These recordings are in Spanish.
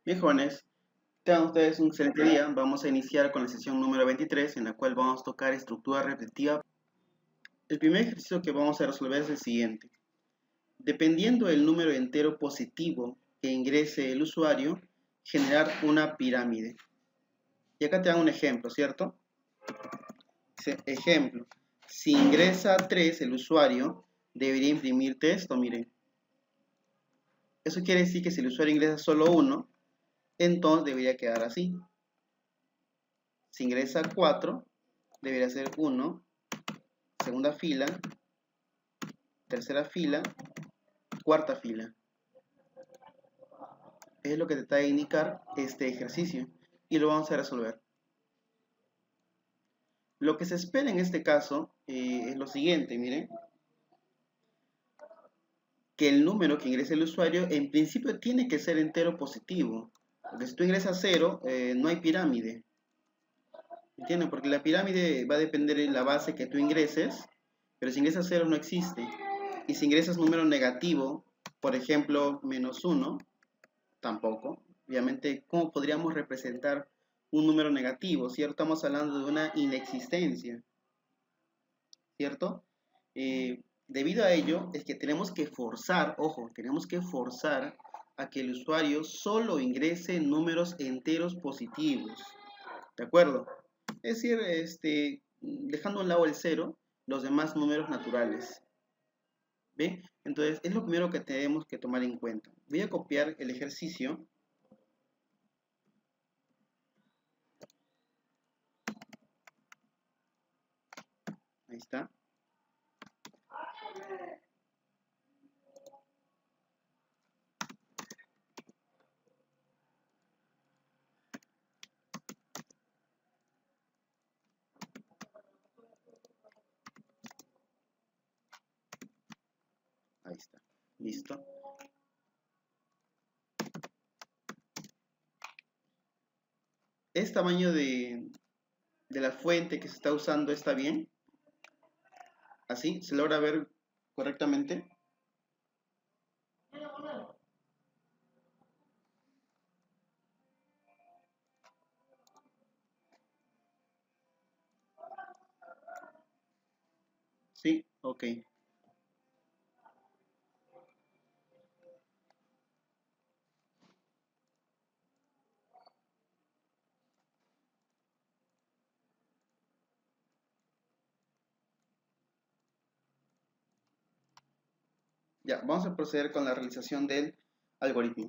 Bien, jóvenes, tengan ustedes un excelente día. Vamos a iniciar con la sesión número 23, en la cual vamos a tocar estructura repetitiva. El primer ejercicio que vamos a resolver es el siguiente. Dependiendo del número entero positivo que ingrese el usuario, generar una pirámide. Y acá te dan un ejemplo, ¿cierto? Ejemplo, si ingresa 3 el usuario, debería imprimirte esto, miren. Eso quiere decir que si el usuario ingresa solo 1, entonces debería quedar así. Si ingresa 4, debería ser 1, segunda fila, tercera fila, cuarta fila. Es lo que te está a indicar este ejercicio y lo vamos a resolver. Lo que se espera en este caso es lo siguiente, miren, que el número que ingrese el usuario en principio tiene que ser entero positivo, porque si tú ingresas 0, no hay pirámide, ¿entienden? Porque la pirámide va a depender de la base que tú ingreses, pero si ingresas 0 no existe, y si ingresas número negativo, por ejemplo, -1, tampoco. Obviamente, ¿cómo podríamos representar un número negativo? ¿Cierto? Estamos hablando de una inexistencia, ¿cierto? Debido a ello, es que tenemos que forzar, ojo, tenemos que forzar a que el usuario solo ingrese números enteros positivos, ¿de acuerdo? Es decir, dejando a un lado el 0, los demás números naturales, ¿ve? Entonces, es lo primero que tenemos que tomar en cuenta. Voy a copiar el ejercicio. Ahí está. Ahí está. Listo. ¿Es tamaño de la fuente que se está usando está bien? ¿Así? ¿Se logra ver correctamente? Sí, ok. Ya, vamos a proceder con la realización del algoritmo.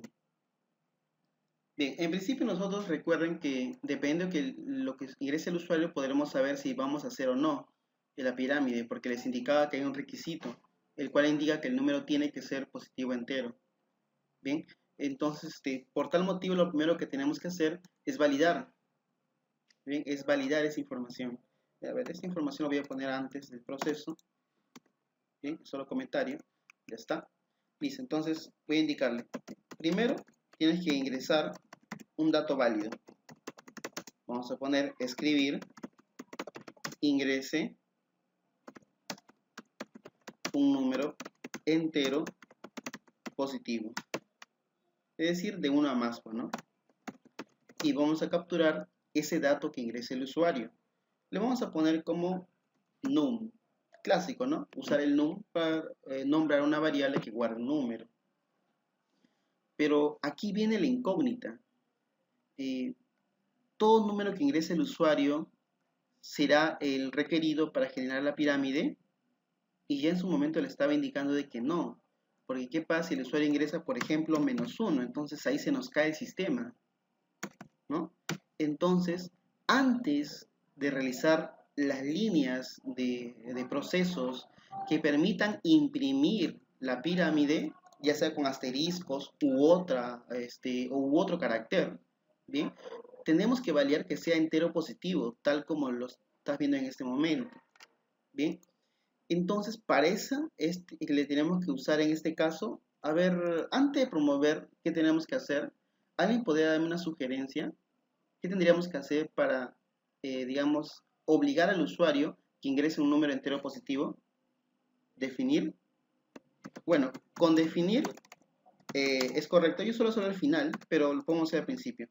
Bien, en principio nosotros recuerden que depende de lo que ingrese el usuario podremos saber si vamos a hacer o no en la pirámide, porque les indicaba que hay un requisito, el cual indica que el número tiene que ser positivo entero. Bien, entonces por tal motivo lo primero que tenemos que hacer es validar. Bien, es validar esa información. A ver, esta información la voy a poner antes del proceso. Bien, solo comentario. Ya está. Listo, entonces voy a indicarle. Primero, tienes que ingresar un dato válido. Vamos a poner escribir, ingrese un número entero positivo. Es decir, de 1 a más, ¿no? Y vamos a capturar ese dato que ingrese el usuario. Le vamos a poner como num. Clásico, ¿no? Usar el num para nombrar una variable que guarde un número. Pero aquí viene la incógnita. Todo número que ingrese el usuario será el requerido para generar la pirámide, y ya en su momento le estaba indicando de que no, porque ¿qué pasa si el usuario ingresa, por ejemplo, -1? Entonces ahí se nos cae el sistema, ¿no? Entonces, antes de realizar las líneas de procesos que permitan imprimir la pirámide, ya sea con asteriscos u otro carácter, ¿bien? Tenemos que validar que sea entero positivo, tal como lo estás viendo en este momento, ¿bien? Entonces, para eso que le tenemos que usar en este caso, a ver, antes de promover, ¿qué tenemos que hacer? ¿Alguien podría darme una sugerencia? ¿Qué tendríamos que hacer para, digamos, obligar al usuario que ingrese un número entero positivo? ¿Definir? Bueno, con definir es correcto. Yo solo al final, pero lo podemos hacer al principio.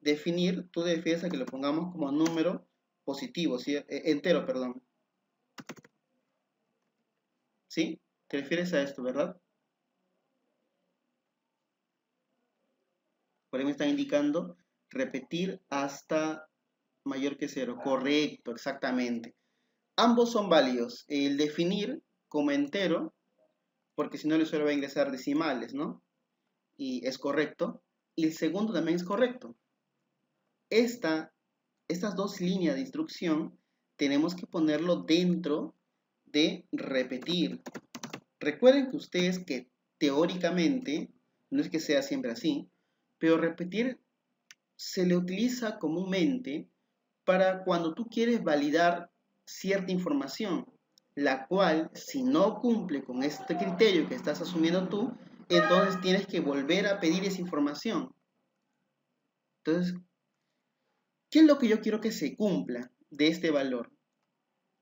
Definir, tú defines a que lo pongamos como número positivo, ¿sí? Entero, perdón. ¿Sí? Te refieres a esto, ¿verdad? Por ahí me está indicando repetir hasta mayor que cero. Correcto, exactamente. Ambos son válidos. El definir como entero, porque si no el usuario va a ingresar decimales, ¿no? Y es correcto. Y el segundo también es correcto. Estas dos líneas de instrucción tenemos que ponerlo dentro de repetir. Recuerden que ustedes que teóricamente, no es que sea siempre así, pero repetir se le utiliza comúnmente para cuando tú quieres validar cierta información, la cual si no cumple con este criterio que estás asumiendo tú, entonces tienes que volver a pedir esa información. Entonces, ¿qué es lo que yo quiero que se cumpla de este valor?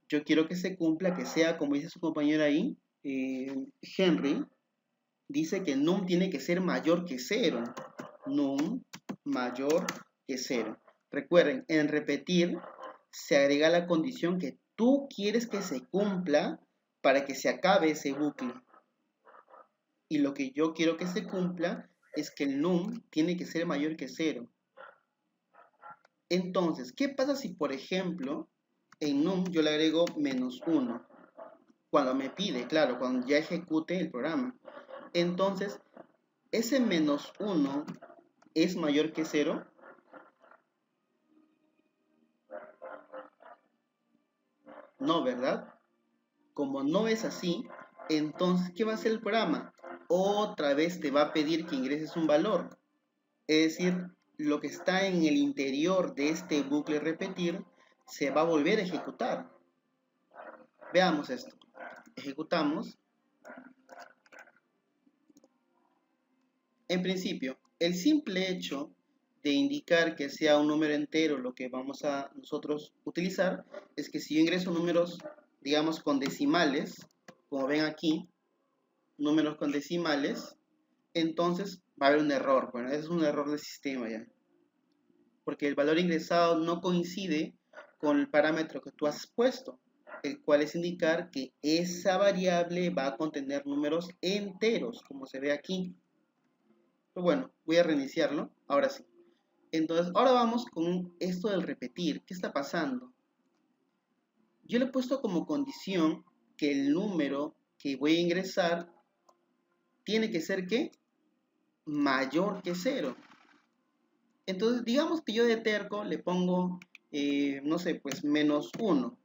Yo quiero que se cumpla, que sea, como dice su compañero ahí, Henry, dice que num tiene que ser mayor que cero. Num mayor que cero. Recuerden, en repetir se agrega la condición que tú quieres que se cumpla para que se acabe ese bucle. Y lo que yo quiero que se cumpla es que el num tiene que ser mayor que cero. Entonces, ¿qué pasa si, por ejemplo, en num yo le agrego -1? Cuando me pide, claro, cuando ya ejecute el programa. Entonces, ese -1 es mayor que 0. No, ¿verdad? Como no es así, entonces, ¿qué va a hacer el programa? Otra vez te va a pedir que ingreses un valor. Es decir, lo que está en el interior de este bucle repetir se va a volver a ejecutar. Veamos esto. Ejecutamos. En principio, el simple hecho de indicar que sea un número entero lo que vamos a nosotros utilizar es que si yo ingreso números, digamos, con decimales, como ven aquí, números con decimales, entonces va a haber un error. Bueno, ese es un error del sistema ya. Porque el valor ingresado no coincide con el parámetro que tú has puesto, el cual es indicar que esa variable va a contener números enteros, como se ve aquí. Pero bueno, voy a reiniciarlo. Ahora sí. Entonces, ahora vamos con esto del repetir. ¿Qué está pasando? Yo le he puesto como condición que el número que voy a ingresar tiene que ser, ¿qué? Mayor que 0. Entonces, digamos que yo de terco le pongo, no sé, pues -1,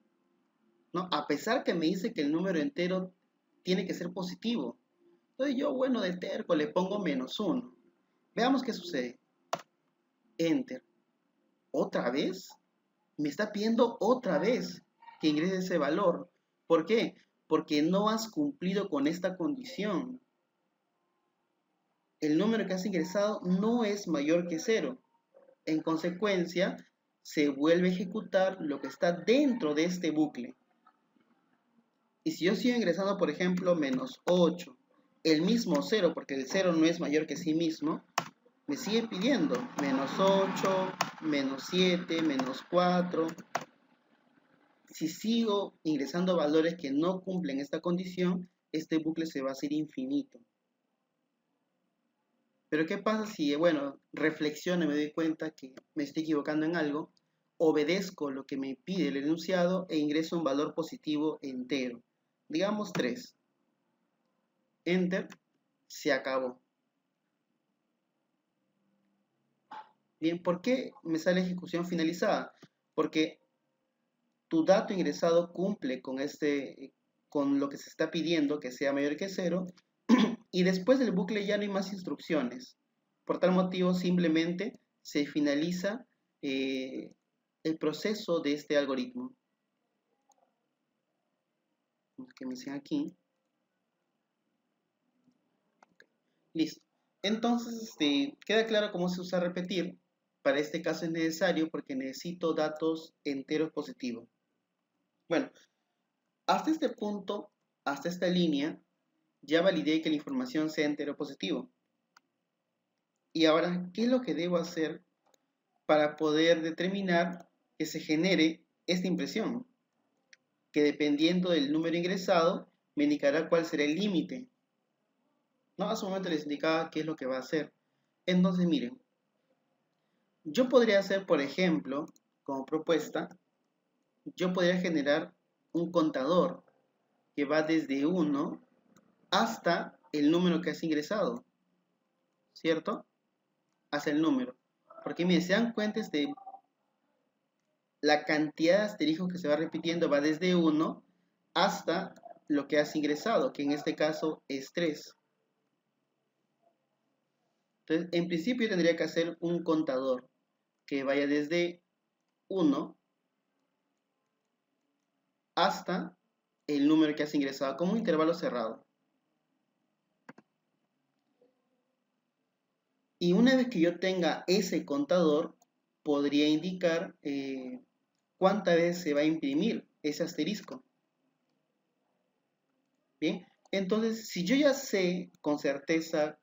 ¿no? A pesar que me dice que el número entero tiene que ser positivo. Entonces yo, bueno, de terco le pongo -1. Veamos qué sucede. Enter. ¿Otra vez? Me está pidiendo otra vez que ingrese ese valor. ¿Por qué? Porque no has cumplido con esta condición. El número que has ingresado no es mayor que 0. En consecuencia, se vuelve a ejecutar lo que está dentro de este bucle. Y si yo sigo ingresando, por ejemplo, -8, el mismo 0, porque el 0 no es mayor que sí mismo, me sigue pidiendo -8, -7, -4. Si sigo ingresando valores que no cumplen esta condición, este bucle se va a hacer infinito. Pero ¿qué pasa si, bueno, reflexiono y me doy cuenta que me estoy equivocando en algo? Obedezco lo que me pide el enunciado e ingreso un valor positivo entero. Digamos 3. Enter. Se acabó. Bien, ¿por qué me sale ejecución finalizada? Porque tu dato ingresado cumple con lo que se está pidiendo, que sea mayor que 0, y después del bucle ya no hay más instrucciones. Por tal motivo, simplemente se finaliza el proceso de este algoritmo. Que me dicen aquí. Listo. Entonces, queda claro cómo se usa repetir. Para este caso es necesario porque necesito datos enteros positivos. Bueno, hasta este punto, hasta esta línea, ya validé que la información sea entero positivo. Y ahora, ¿qué es lo que debo hacer para poder determinar que se genere esta impresión? Que dependiendo del número ingresado, me indicará cuál será el límite. ¿No? Hace un momento les indicaba qué es lo que va a hacer. Entonces, miren, yo podría hacer, por ejemplo, como propuesta, yo podría generar un contador que va desde 1 hasta el número que has ingresado, ¿cierto? Hasta el número. Porque miren, se dan cuenta de la cantidad de asteriscos que se va repitiendo, va desde 1 hasta lo que has ingresado, que en este caso es 3. Entonces, en principio tendría que hacer un contador que vaya desde 1 hasta el número que has ingresado, como un intervalo cerrado. Y una vez que yo tenga ese contador, podría indicar cuántas veces se va a imprimir ese asterisco. Bien, entonces si yo ya sé con certeza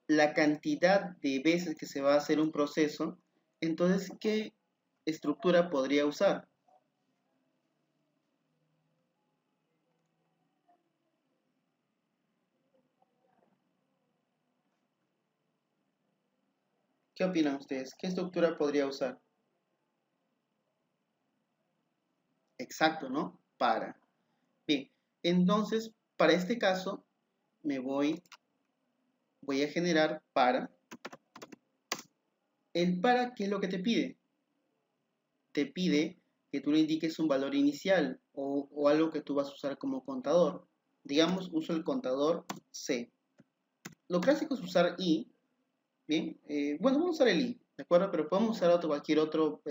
la cantidad de veces que se va a hacer un proceso, entonces ¿qué estructura podría usar? ¿Qué opinan ustedes? ¿Qué estructura podría usar? Exacto, ¿no? Para. Bien, entonces, para este caso, voy a generar para. El para, ¿qué es lo que te pide? Te pide que tú le indiques un valor inicial o algo que tú vas a usar como contador. Digamos, uso el contador C. Lo clásico es usar I. Bien, bueno, vamos a usar el I, ¿de acuerdo? Pero podemos usar cualquier otro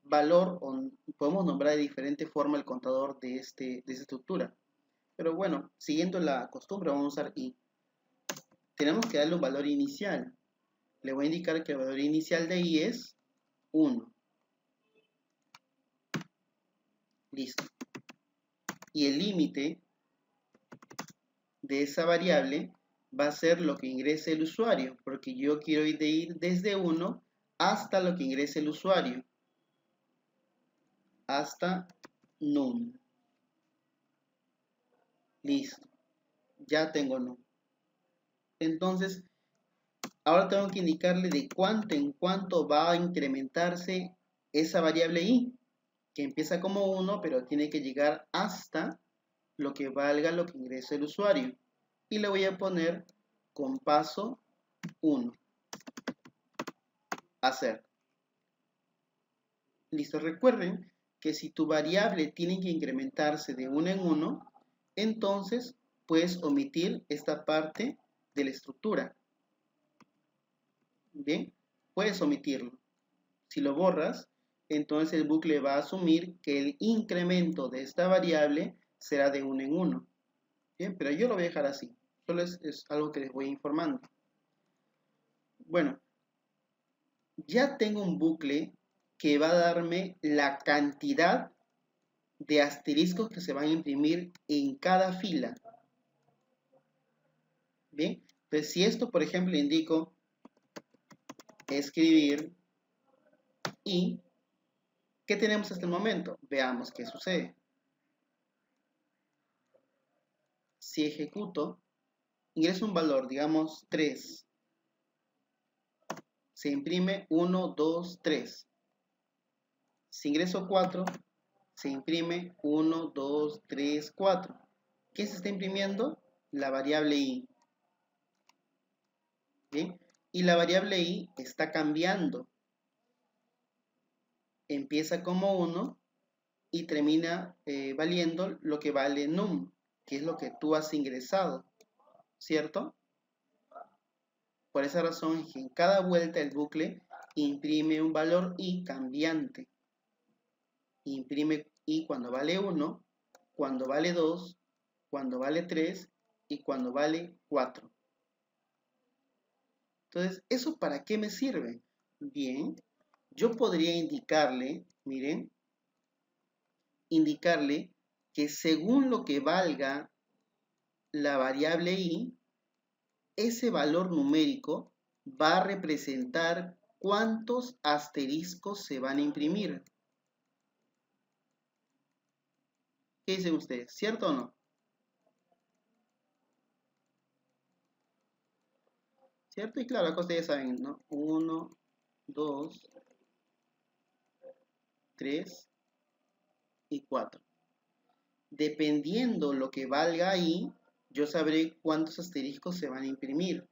valor o podemos nombrar de diferente forma el contador de esta estructura. Pero bueno, siguiendo la costumbre, vamos a usar I. Tenemos que darle un valor inicial. Le voy a indicar que el valor inicial de I es 1. Listo. Y el límite de esa variable va a ser lo que ingrese el usuario, porque yo quiero ir desde 1 hasta lo que ingrese el usuario, hasta num. Listo. Ya tengo num. Entonces, ahora tengo que indicarle de cuánto en cuánto va a incrementarse esa variable i, que empieza como 1, pero tiene que llegar hasta lo que valga lo que ingrese el usuario. Y le voy a poner con paso 1. Hacer. Listo, recuerden que si tu variable tiene que incrementarse de 1 en 1, entonces puedes omitir esta parte de la estructura. Bien, puedes omitirlo. Si lo borras, entonces el bucle va a asumir que el incremento de esta variable será de 1 en 1. Bien, pero yo lo voy a dejar así. Solo es algo que les voy informando. Bueno, ya tengo un bucle que va a darme la cantidad de asteriscos que se van a imprimir en cada fila. Bien, entonces si esto, por ejemplo, indico escribir y ¿qué tenemos hasta el momento? Veamos qué sucede. Si ejecuto, ingreso un valor, digamos 3. Se imprime 1, 2, 3. Si ingreso 4, se imprime 1, 2, 3, 4. ¿Qué se está imprimiendo? La variable i. ¿Bien? Y la variable i está cambiando. Empieza como 1 y termina valiendo lo que vale num, que es lo que tú has ingresado, ¿cierto? Por esa razón es que en cada vuelta el bucle imprime un valor i cambiante. Imprime i cuando vale 1, cuando vale 2, cuando vale 3 y cuando vale 4. Entonces, ¿eso para qué me sirve? Bien, yo podría indicarle, miren, indicarle que según lo que valga la variable i, ese valor numérico va a representar cuántos asteriscos se van a imprimir. ¿Qué dicen ustedes? ¿Cierto o no? ¿Cierto? Y claro, acá ustedes saben, ¿no? 1, 2, 3 y 4. Dependiendo lo que valga ahí, yo sabré cuántos asteriscos se van a imprimir.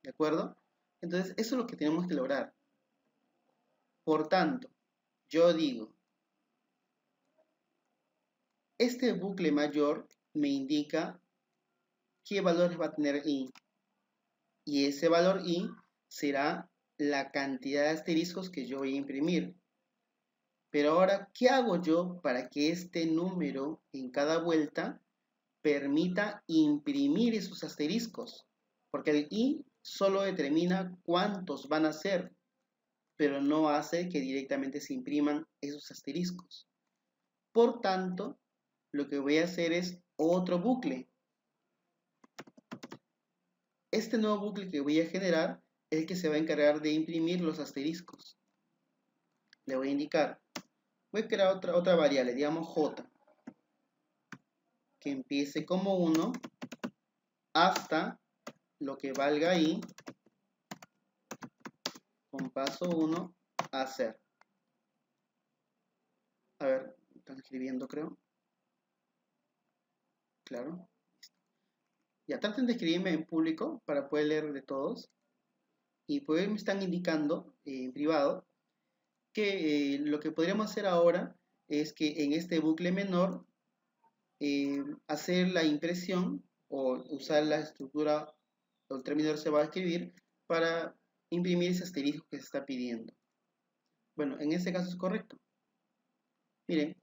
¿De acuerdo? Entonces, eso es lo que tenemos que lograr. Por tanto, yo digo, este bucle mayor me indica qué valores va a tener i. Y ese valor i será la cantidad de asteriscos que yo voy a imprimir. Pero ahora, ¿qué hago yo para que este número en cada vuelta permita imprimir esos asteriscos? Porque el i solo determina cuántos van a ser, pero no hace que directamente se impriman esos asteriscos. Por tanto, lo que voy a hacer es otro bucle. Este nuevo bucle que voy a generar es el que se va a encargar de imprimir los asteriscos. Le voy a indicar, voy a crear otra variable, digamos j, que empiece como 1 hasta lo que valga ahí, con paso 1, hacer. A ver, están escribiendo creo. Claro. Ya traten de escribirme en público para poder leer de todos. Y pues me están indicando en privado que lo que podríamos hacer ahora es que en este bucle menor hacer la impresión o usar la estructura o el terminador se va a escribir para imprimir ese asterisco que se está pidiendo. Bueno, en este caso es correcto. Miren,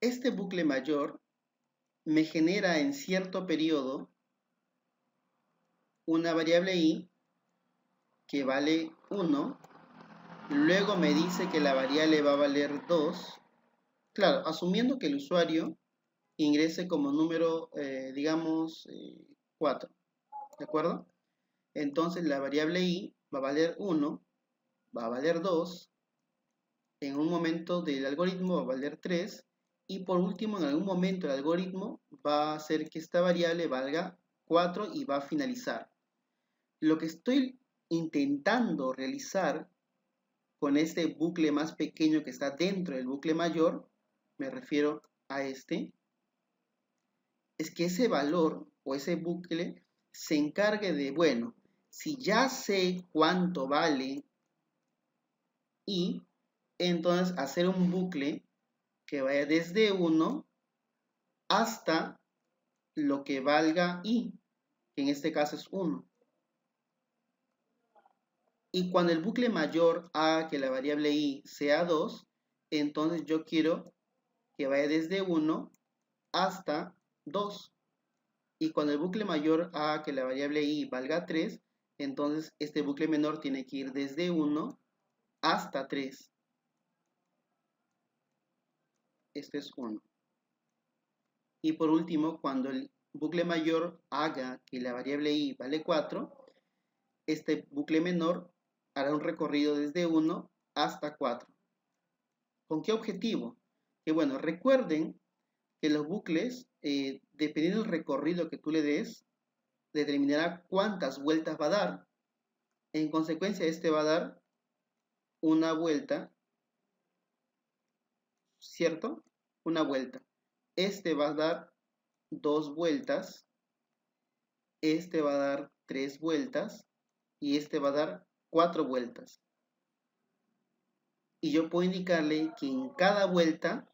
este bucle mayor me genera en cierto periodo una variable i que vale 1, luego me dice que la variable va a valer 2, claro, asumiendo que el usuario ingrese como número, digamos, 4, ¿de acuerdo? Entonces la variable i va a valer 1, va a valer 2, en un momento del algoritmo va a valer 3, y por último en algún momento el algoritmo va a hacer que esta variable valga 4 y va a finalizar. Lo que estoy intentando realizar con este bucle más pequeño que está dentro del bucle mayor, me refiero a este, es que ese valor o ese bucle se encargue de, bueno, si ya sé cuánto vale y entonces hacer un bucle que vaya desde 1 hasta lo que valga i, que en este caso es 1. Y cuando el bucle mayor haga que la variable i sea 2, entonces yo quiero que vaya desde 1 hasta 2. Y cuando el bucle mayor haga que la variable i valga 3, entonces este bucle menor tiene que ir desde 1 hasta 3. Este es 1. Y por último, cuando el bucle mayor haga que la variable i vale 4, este bucle menor hará un recorrido desde 1 hasta 4. ¿Con qué objetivo? Que bueno, recuerden que los bucles, dependiendo del recorrido que tú le des, determinará cuántas vueltas va a dar. En consecuencia, este va a dar una vuelta, ¿cierto? Una vuelta. Este va a dar 2 vueltas, este va a dar 3 vueltas y este va a dar 4 vueltas. Y yo puedo indicarle que en cada vuelta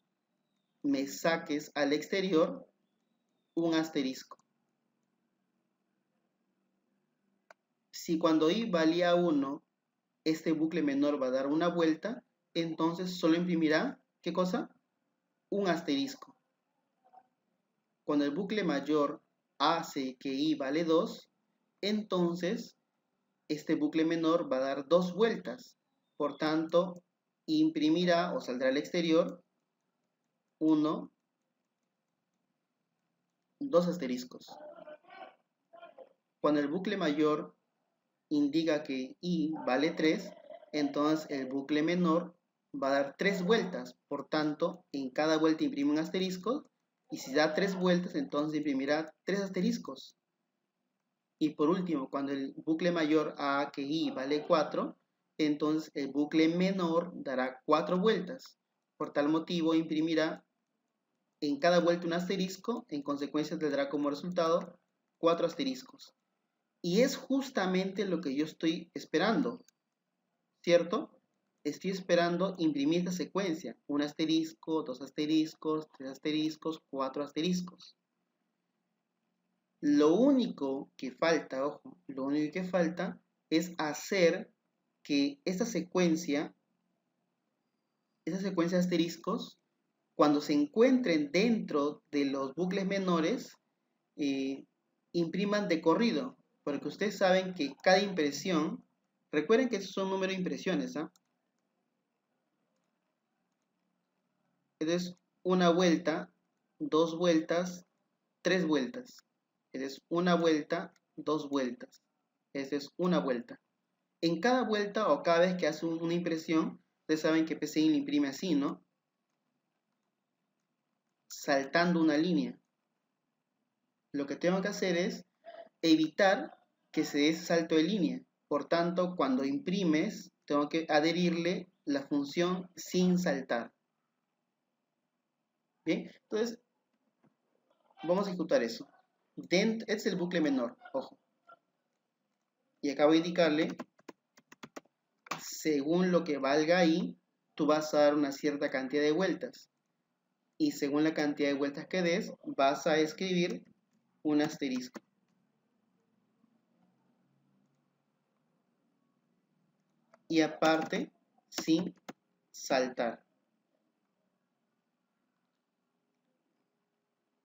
me saques al exterior un asterisco. Si cuando i valía 1, este bucle menor va a dar una vuelta, entonces solo imprimirá, ¿qué cosa? Un asterisco. Cuando el bucle mayor hace que i vale 2, entonces este bucle menor va a dar 2 vueltas. Por tanto, imprimirá o saldrá al exterior 1, dos asteriscos. Cuando el bucle mayor indica que i vale 3, entonces el bucle menor va a dar 3 vueltas. Por tanto, en cada vuelta imprime un asterisco, y si da 3 vueltas, entonces imprimirá 3 asteriscos. Y por último, cuando el bucle mayor a que i vale 4, entonces el bucle menor dará 4 vueltas. Por tal motivo, imprimirá en cada vuelta un asterisco, en consecuencia tendrá como resultado 4 asteriscos. Y es justamente lo que yo estoy esperando, ¿cierto? Estoy esperando imprimir esta secuencia: un asterisco, dos asteriscos, tres asteriscos, cuatro asteriscos. Lo único que falta, ojo, lo único que falta es hacer que esta secuencia de asteriscos, cuando se encuentren dentro de los bucles menores, impriman de corrido, porque ustedes saben que cada impresión, recuerden que esos son números de impresiones, ¿ah? Es una vuelta, dos vueltas, tres vueltas. Es una vuelta, dos vueltas. Esa es una vuelta. En cada vuelta o cada vez que hace una impresión, ustedes saben que PCI le imprime así, ¿no? Saltando una línea. Lo que tengo que hacer es evitar que se dé ese salto de línea. Por tanto, cuando imprimes, tengo que adherirle la función sin saltar. Bien, entonces vamos a ejecutar eso. Este es el bucle menor, ojo. Y acabo de indicarle, según lo que valga ahí, tú vas a dar una cierta cantidad de vueltas. Y según la cantidad de vueltas que des, vas a escribir un asterisco. Y aparte, sin saltar.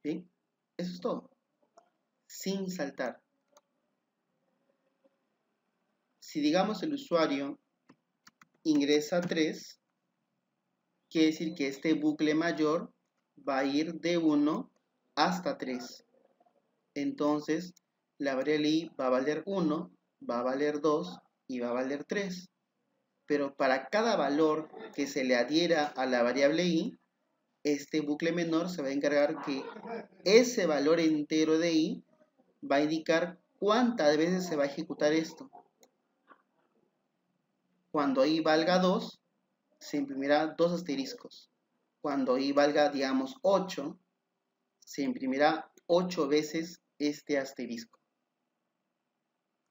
¿Bien? Eso es todo. Sin saltar. Si digamos el usuario ingresa 3, quiere decir que este bucle mayor va a ir de 1 hasta 3. Entonces, la variable i va a valer 1, va a valer 2 y va a valer 3. Pero para cada valor que se le adhiera a la variable i, este bucle menor se va a encargar que ese valor entero de i va a indicar cuántas veces se va a ejecutar esto. Cuando i valga 2, se imprimirá 2 asteriscos. Cuando i valga, digamos, 8, se imprimirá 8 veces este asterisco.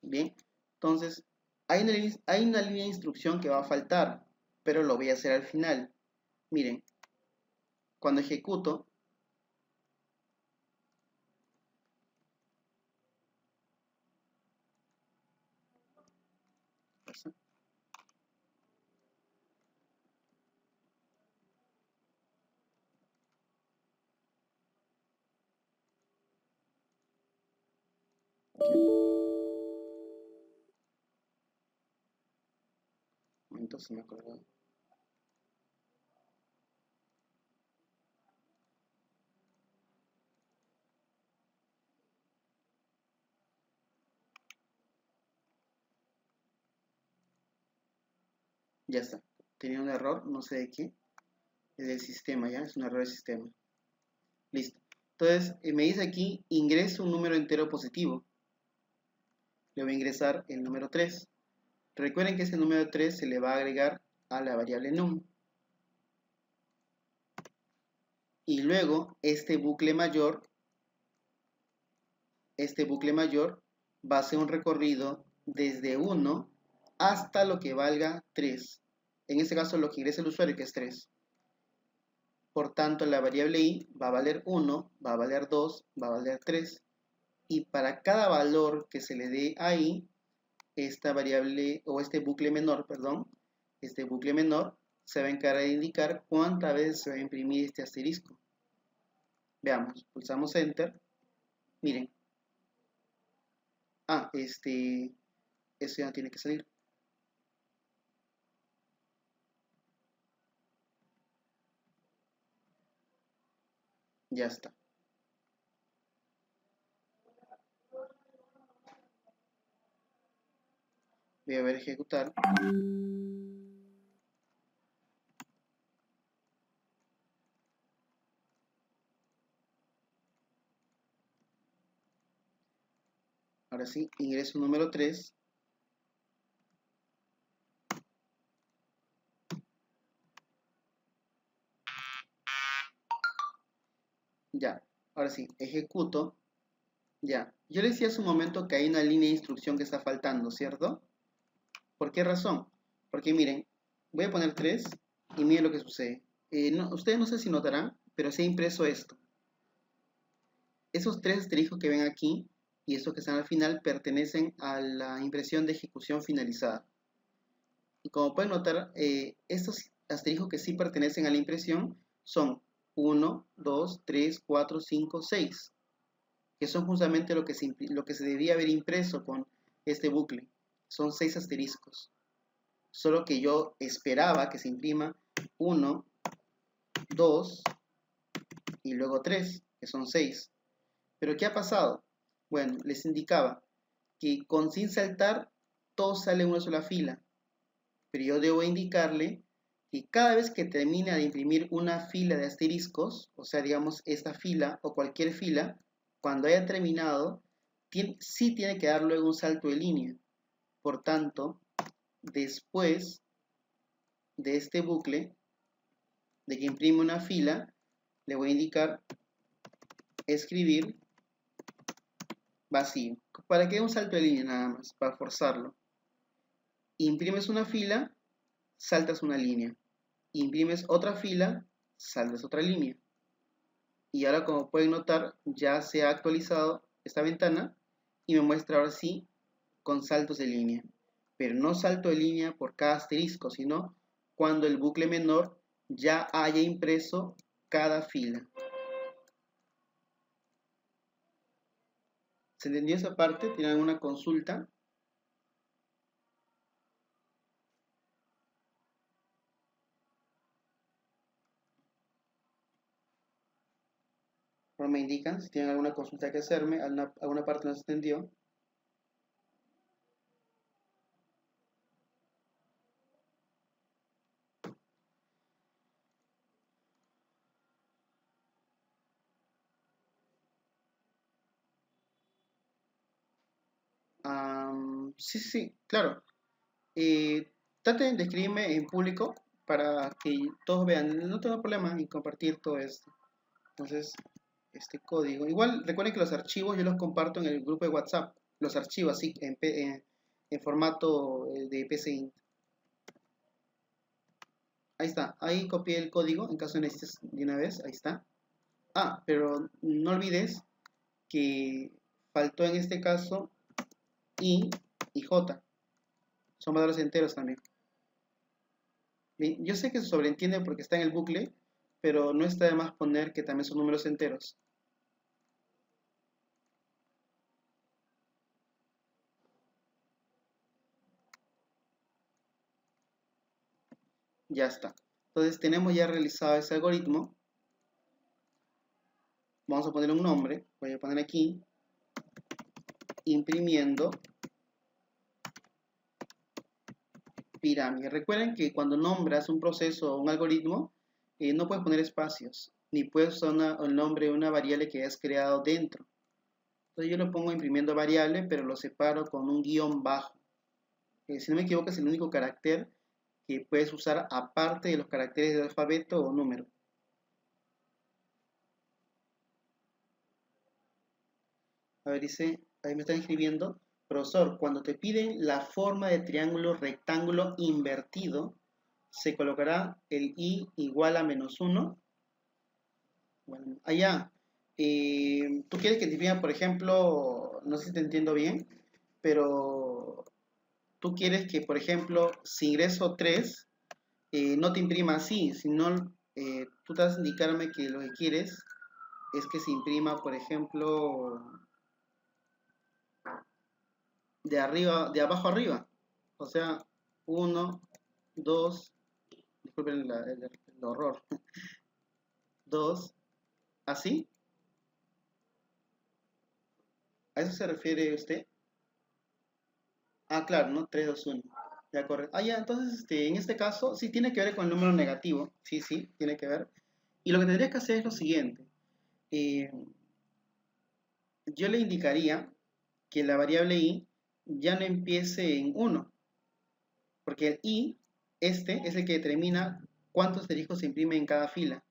Bien, entonces hay una línea de instrucción que va a faltar, pero lo voy a hacer al final. Miren, cuando ejecuto, entonces me acuerdo. Ya está. Tenía un error, no sé de qué. Es del sistema, ya. Es un error del sistema. Listo. Entonces, me dice aquí, ingreso un número entero positivo. Le voy a ingresar el número 3. Recuerden que ese número 3 se le va a agregar a la variable num. Y luego, este bucle mayor va a ser un recorrido desde 1 hasta lo que valga 3. En este caso, lo que ingresa el usuario, que es 3. Por tanto, la variable i va a valer 1, va a valer 2, va a valer 3. Y para cada valor que se le dé ahí, esta variable, o este bucle menor, perdón, este bucle menor se va a encargar de indicar cuántas veces se va a imprimir este asterisco. Veamos, pulsamos Enter. Miren. Eso ya no tiene que salir. Ya está. Voy a ver ejecutar. Ahora sí, ingreso número 3. Ya, ahora sí, ejecuto. Ya, yo le decía hace un momento que hay una línea de instrucción que está faltando, ¿cierto? ¿Por qué razón? Porque miren, voy a poner 3 y miren lo que sucede. Ustedes no sé si notarán, pero se ha impreso esto. Esos 3 asteriscos que ven aquí y estos que están al final pertenecen a la impresión de ejecución finalizada. Y como pueden notar, estos asteriscos que sí pertenecen a la impresión son 1, 2, 3, 4, 5, 6, que son justamente lo que se debía haber impreso con este bucle. Son 6 asteriscos. Solo que yo esperaba que se imprima 1, 2 y luego 3, que son 6. Pero ¿qué ha pasado? Bueno, les indicaba que con sin saltar todo sale en una sola fila. Pero yo debo indicarle que cada vez que termine de imprimir una fila de asteriscos, o sea, digamos esta fila o cualquier fila, cuando haya terminado, sí tiene que dar luego un salto de línea. Por tanto, después de este bucle, de que imprime una fila, le voy a indicar escribir vacío, para que dé un salto de línea nada más, para forzarlo. Imprimes una fila, saltas una línea. Imprimes otra fila, saltas otra línea. Y ahora, como pueden notar, ya se ha actualizado esta ventana y me muestra ahora sí con saltos de línea. Pero no salto de línea por cada asterisco, sino cuando el bucle menor ya haya impreso cada fila. ¿Se entendió esa parte? ¿Tienen alguna consulta? Por me indican si tienen alguna consulta que hacerme, alguna parte no se entendió. Sí, sí, sí, claro. Traten de escribirme en público para que todos vean. No tengo problema en compartir todo esto. Entonces, este código. Igual recuerden que los archivos yo los comparto en el grupo de WhatsApp. Los archivos así en formato de PCInt. Ahí está. Ahí copié el código en caso de necesites de una vez. Ahí está. Ah, pero no olvides que faltó en este caso I y J. Son valores enteros también. Bien, yo sé que se sobreentiende porque está en el bucle, pero no está de más poner que también son números enteros. Ya está. Entonces tenemos ya realizado ese algoritmo. Vamos a poner un nombre. Voy a poner aquí imprimiendo pirámide. Recuerden que cuando nombras un proceso o un algoritmo, no puedes poner espacios, ni puedes usar el nombre de una variable que hayas creado dentro. Entonces yo lo pongo imprimiendo variable, pero lo separo con un guión bajo. Si no me equivoco, es el único carácter que puedes usar aparte de los caracteres del alfabeto o número. A ver, dice, ahí me están escribiendo, profesor, cuando te piden la forma de triángulo rectángulo invertido, se colocará el i igual a -1. Bueno, allá, tú quieres que te imprima, por ejemplo, no sé si te entiendo bien, pero tú quieres que, por ejemplo, si ingreso 3, no te imprima así, sino tú te vas a indicarme que lo que quieres es que se imprima, por ejemplo, de arriba, de abajo arriba. O sea, 1, 2, disculpen el horror, 2, así. ¿A eso se refiere usted? Ah, claro, ¿no? 3, 2, 1. Ya, correcto. Ah, ya, entonces, en este caso, sí tiene que ver con el número negativo. Sí, sí, tiene que ver. Y lo que tendría que hacer es lo siguiente. Eh, yo le indicaría que la variable i ya no empiece en 1, porque el i, este, es el que determina cuántos asteriscos se imprime en cada fila.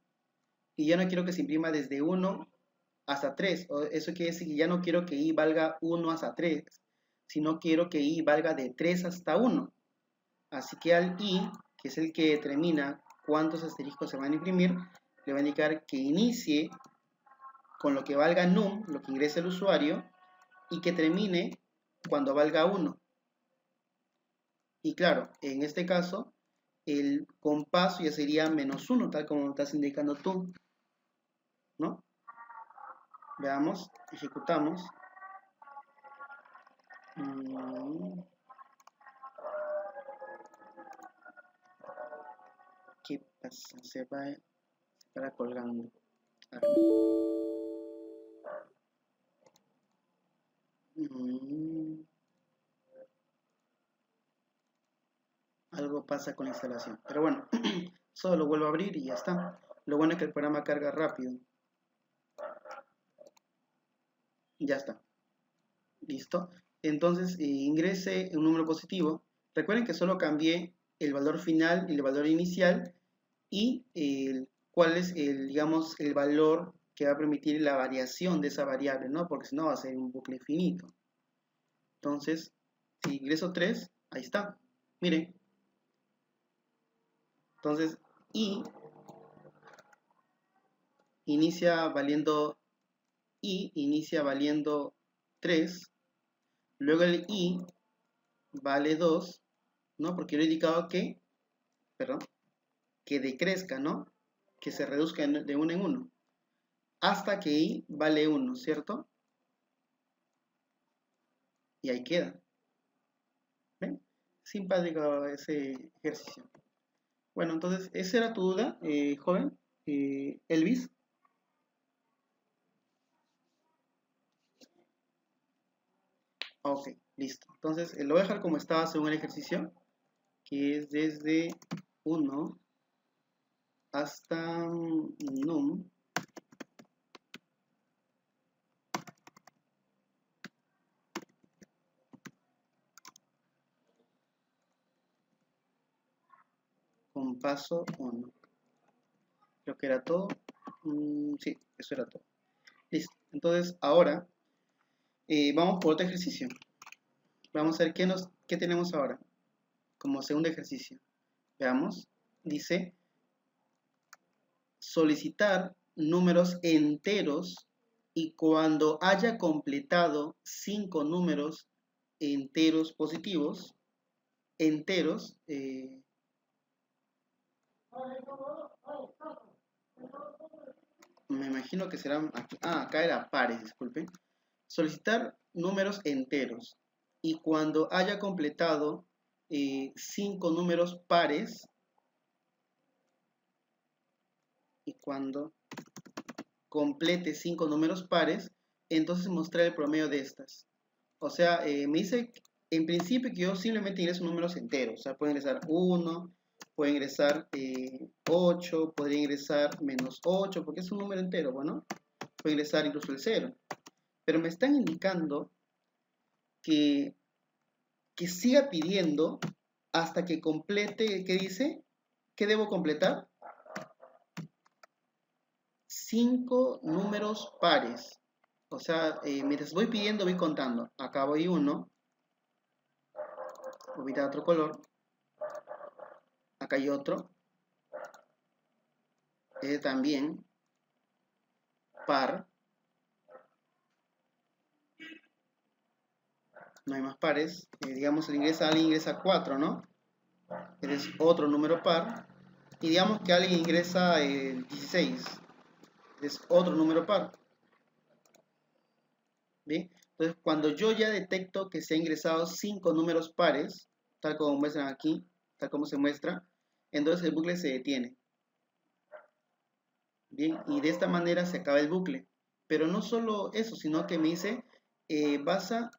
Y ya no quiero que se imprima desde 1 hasta 3. Eso quiere decir que ya no quiero que i valga 1 hasta 3, sino quiero que i valga de 3 hasta 1. Así que al i, que es el que determina cuántos asteriscos se van a imprimir, le va a indicar que inicie con lo que valga num, lo que ingrese el usuario, y que termine cuando valga 1. Y claro, en este caso, el compás ya sería -1, tal como estás indicando tú, ¿no? Veamos, ejecutamos. ¿Qué pasa? Se para colgando. A ver. Algo pasa con la instalación. Pero bueno, solo lo vuelvo a abrir y ya está. Lo bueno es que el programa carga rápido. Ya está. Listo. Entonces ingrese un número positivo. Recuerden que solo cambié el valor final y el valor inicial y cuál es digamos, el valor que va a permitir la variación de esa variable, ¿no? Porque si no va a ser un bucle infinito. Entonces, si ingreso 3, ahí está. Miren. Entonces, i inicia valiendo inicia valiendo 3, luego el i vale 2, ¿no? Porque yo he indicado que, perdón, que decrezca, ¿no? Que se reduzca de 1 en 1, hasta que i vale 1, ¿cierto? Y ahí queda. ¿Ven? Simpático ese ejercicio. Bueno, entonces, esa era tu duda, joven, Elvis. Ok, listo. Entonces, lo voy a dejar como estaba según el ejercicio, que es desde 1 hasta num con paso 1. Creo que era todo. Sí, eso era todo. Listo. Entonces, ahora vamos por otro ejercicio. Vamos a ver qué tenemos ahora como segundo ejercicio. Veamos. Dice, solicitar números enteros y cuando haya completado 5 números enteros positivos, enteros, me imagino que serán, acá era pares, disculpen. Solicitar números enteros y cuando haya completado 5 números pares y cuando complete 5 números pares, entonces mostrar el promedio de estas. O sea, me dice en principio que yo simplemente ingreso números enteros. O sea, puede ingresar 1, puede ingresar 8, podría ingresar -8, porque es un número entero, bueno, puede ingresar incluso el 0. Pero me están indicando que siga pidiendo hasta que complete, ¿qué dice? ¿Qué debo completar? 5 números pares. O sea, mientras voy pidiendo, voy contando. Acá voy 1, voy a otro color. Acá hay otro. También par. No hay más pares. Digamos, alguien ingresa 4, ¿no? Este es otro número par. Y digamos que alguien ingresa 16. Es otro número par. ¿Bien? Entonces, cuando yo ya detecto que se han ingresado 5 números pares, tal como muestran aquí, tal como se muestra, entonces el bucle se detiene. Bien, y de esta manera se acaba el bucle. Pero no solo eso, sino que me dice, vas a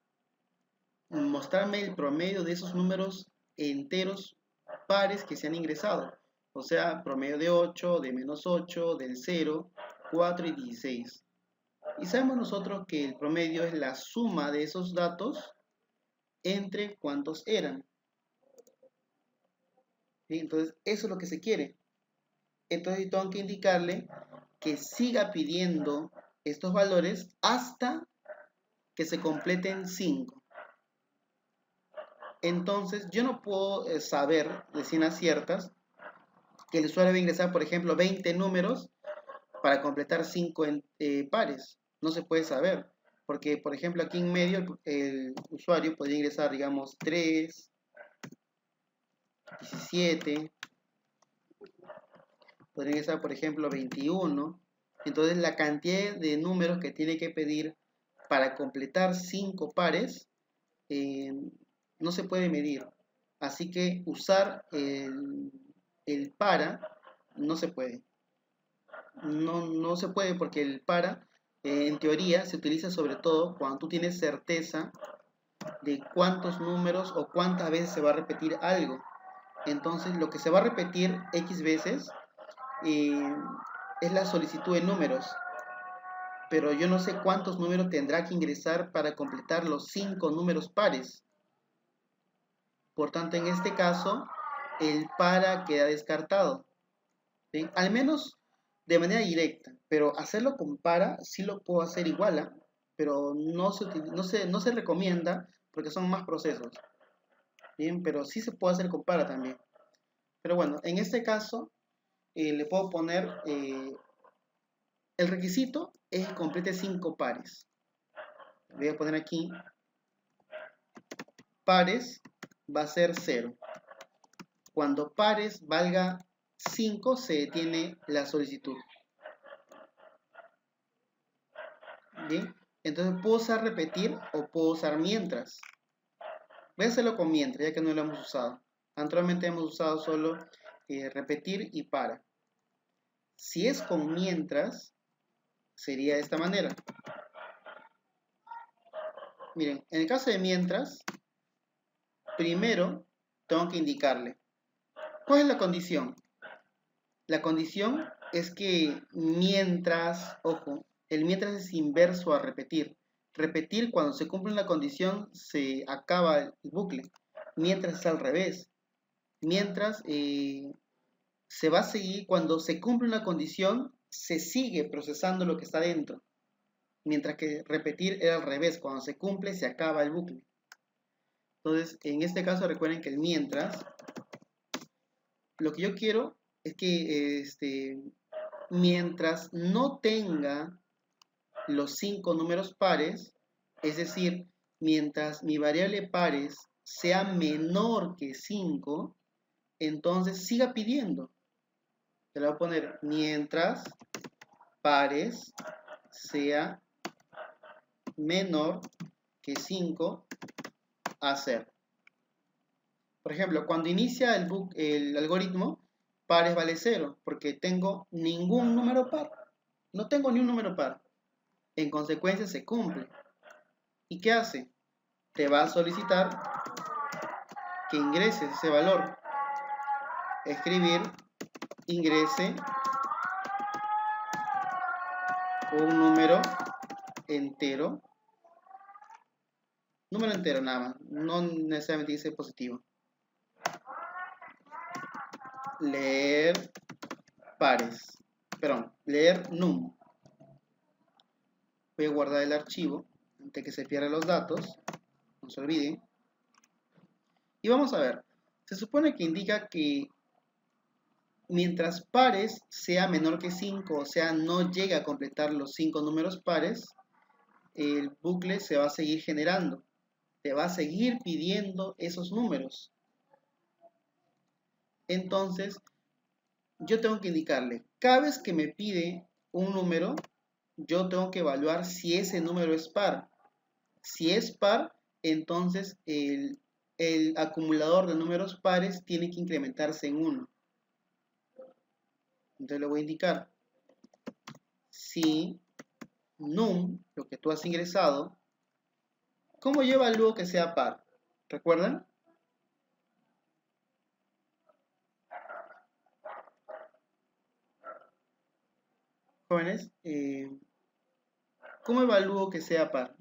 mostrarme el promedio de esos números enteros pares que se han ingresado. O sea, promedio de 8, de menos 8, del 0, 4 y 16. Y sabemos nosotros que el promedio es la suma de esos datos entre cuántos eran. ¿Sí? Entonces, eso es lo que se quiere. Entonces, tengo que indicarle que siga pidiendo estos valores hasta que se completen 5. Entonces, yo no puedo saber de ciencias ciertas que el usuario va a ingresar, por ejemplo, 20 números para completar 5 pares. No se puede saber. Porque, por ejemplo, aquí en medio el usuario podría ingresar, digamos, 3, 17, podría ingresar, por ejemplo, 21. Entonces, la cantidad de números que tiene que pedir para completar 5 pares no se puede medir. Así que usar el para no se puede. No se puede porque el para, en teoría, se utiliza sobre todo cuando tú tienes certeza de cuántos números o cuántas veces se va a repetir algo. Entonces, lo que se va a repetir X veces es la solicitud de números. Pero yo no sé cuántos números tendrá que ingresar para completar los 5 números pares. Por tanto, en este caso, el para queda descartado. ¿Sí? Al menos de manera directa, pero hacerlo con para sí lo puedo hacer igual, ¿eh? Pero no se recomienda porque son más procesos. Bien, pero sí se puede hacer con para también. Pero bueno, en este caso le puedo poner el requisito es que complete 5 pares. Voy a poner aquí pares va a ser 0. Cuando pares valga 5 se detiene la solicitud. Bien, entonces puedo usar repetir o puedo usar mientras. Voy a hacerlo con mientras, ya que no lo hemos usado. Anteriormente hemos usado solo repetir y para. Si es con mientras, sería de esta manera. Miren, en el caso de mientras, primero tengo que indicarle. ¿Cuál es la condición? La condición es que mientras, ojo, el mientras es inverso a repetir. Repetir cuando se cumple una condición se acaba el bucle. Mientras es al revés. Mientras se va a seguir, cuando se cumple una condición, se sigue procesando lo que está dentro. Mientras que repetir era al revés. Cuando se cumple se acaba el bucle. Entonces, en este caso recuerden que el mientras, lo que yo quiero es que mientras no tenga los 5 números pares, es decir, mientras mi variable pares sea menor que 5, entonces siga pidiendo. Se le voy a poner mientras pares sea menor que 5 a 0. Por ejemplo, cuando inicia el algoritmo, pares vale 0, porque tengo ningún número par. No tengo ni un número par. En consecuencia, se cumple. ¿Y qué hace? Te va a solicitar que ingreses ese valor. Escribir, ingrese un número entero. Número entero nada más. No necesariamente dice positivo. Leer pares. Perdón, leer num. Voy a guardar el archivo antes que se pierdan los datos. No se olviden. Y vamos a ver. Se supone que indica que mientras pares sea menor que 5, o sea, no llega a completar los 5 números pares, el bucle se va a seguir generando. Te va a seguir pidiendo esos números. Entonces, yo tengo que indicarle, cada vez que me pide un número, yo tengo que evaluar si ese número es par. Si es par, entonces el acumulador de números pares tiene que incrementarse en 1. Entonces le voy a indicar, si num, lo que tú has ingresado, ¿cómo yo evalúo que sea par? ¿Recuerdan? Jóvenes, ¿cómo evalúo que sea par?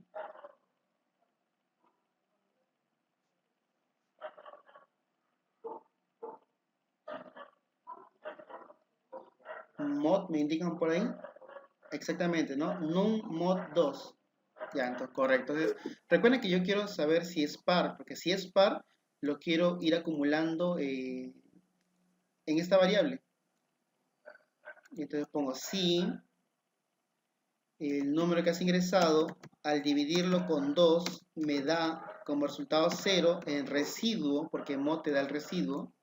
Mod, ¿me indican por ahí? Exactamente, ¿no? Num mod 2. Ya, entonces, correcto. Entonces, recuerden que yo quiero saber si es par, porque si es par, lo quiero ir acumulando en esta variable. Y entonces pongo si el número que has ingresado, al dividirlo con 2, me da como resultado 0 en residuo, porque mod te da el residuo,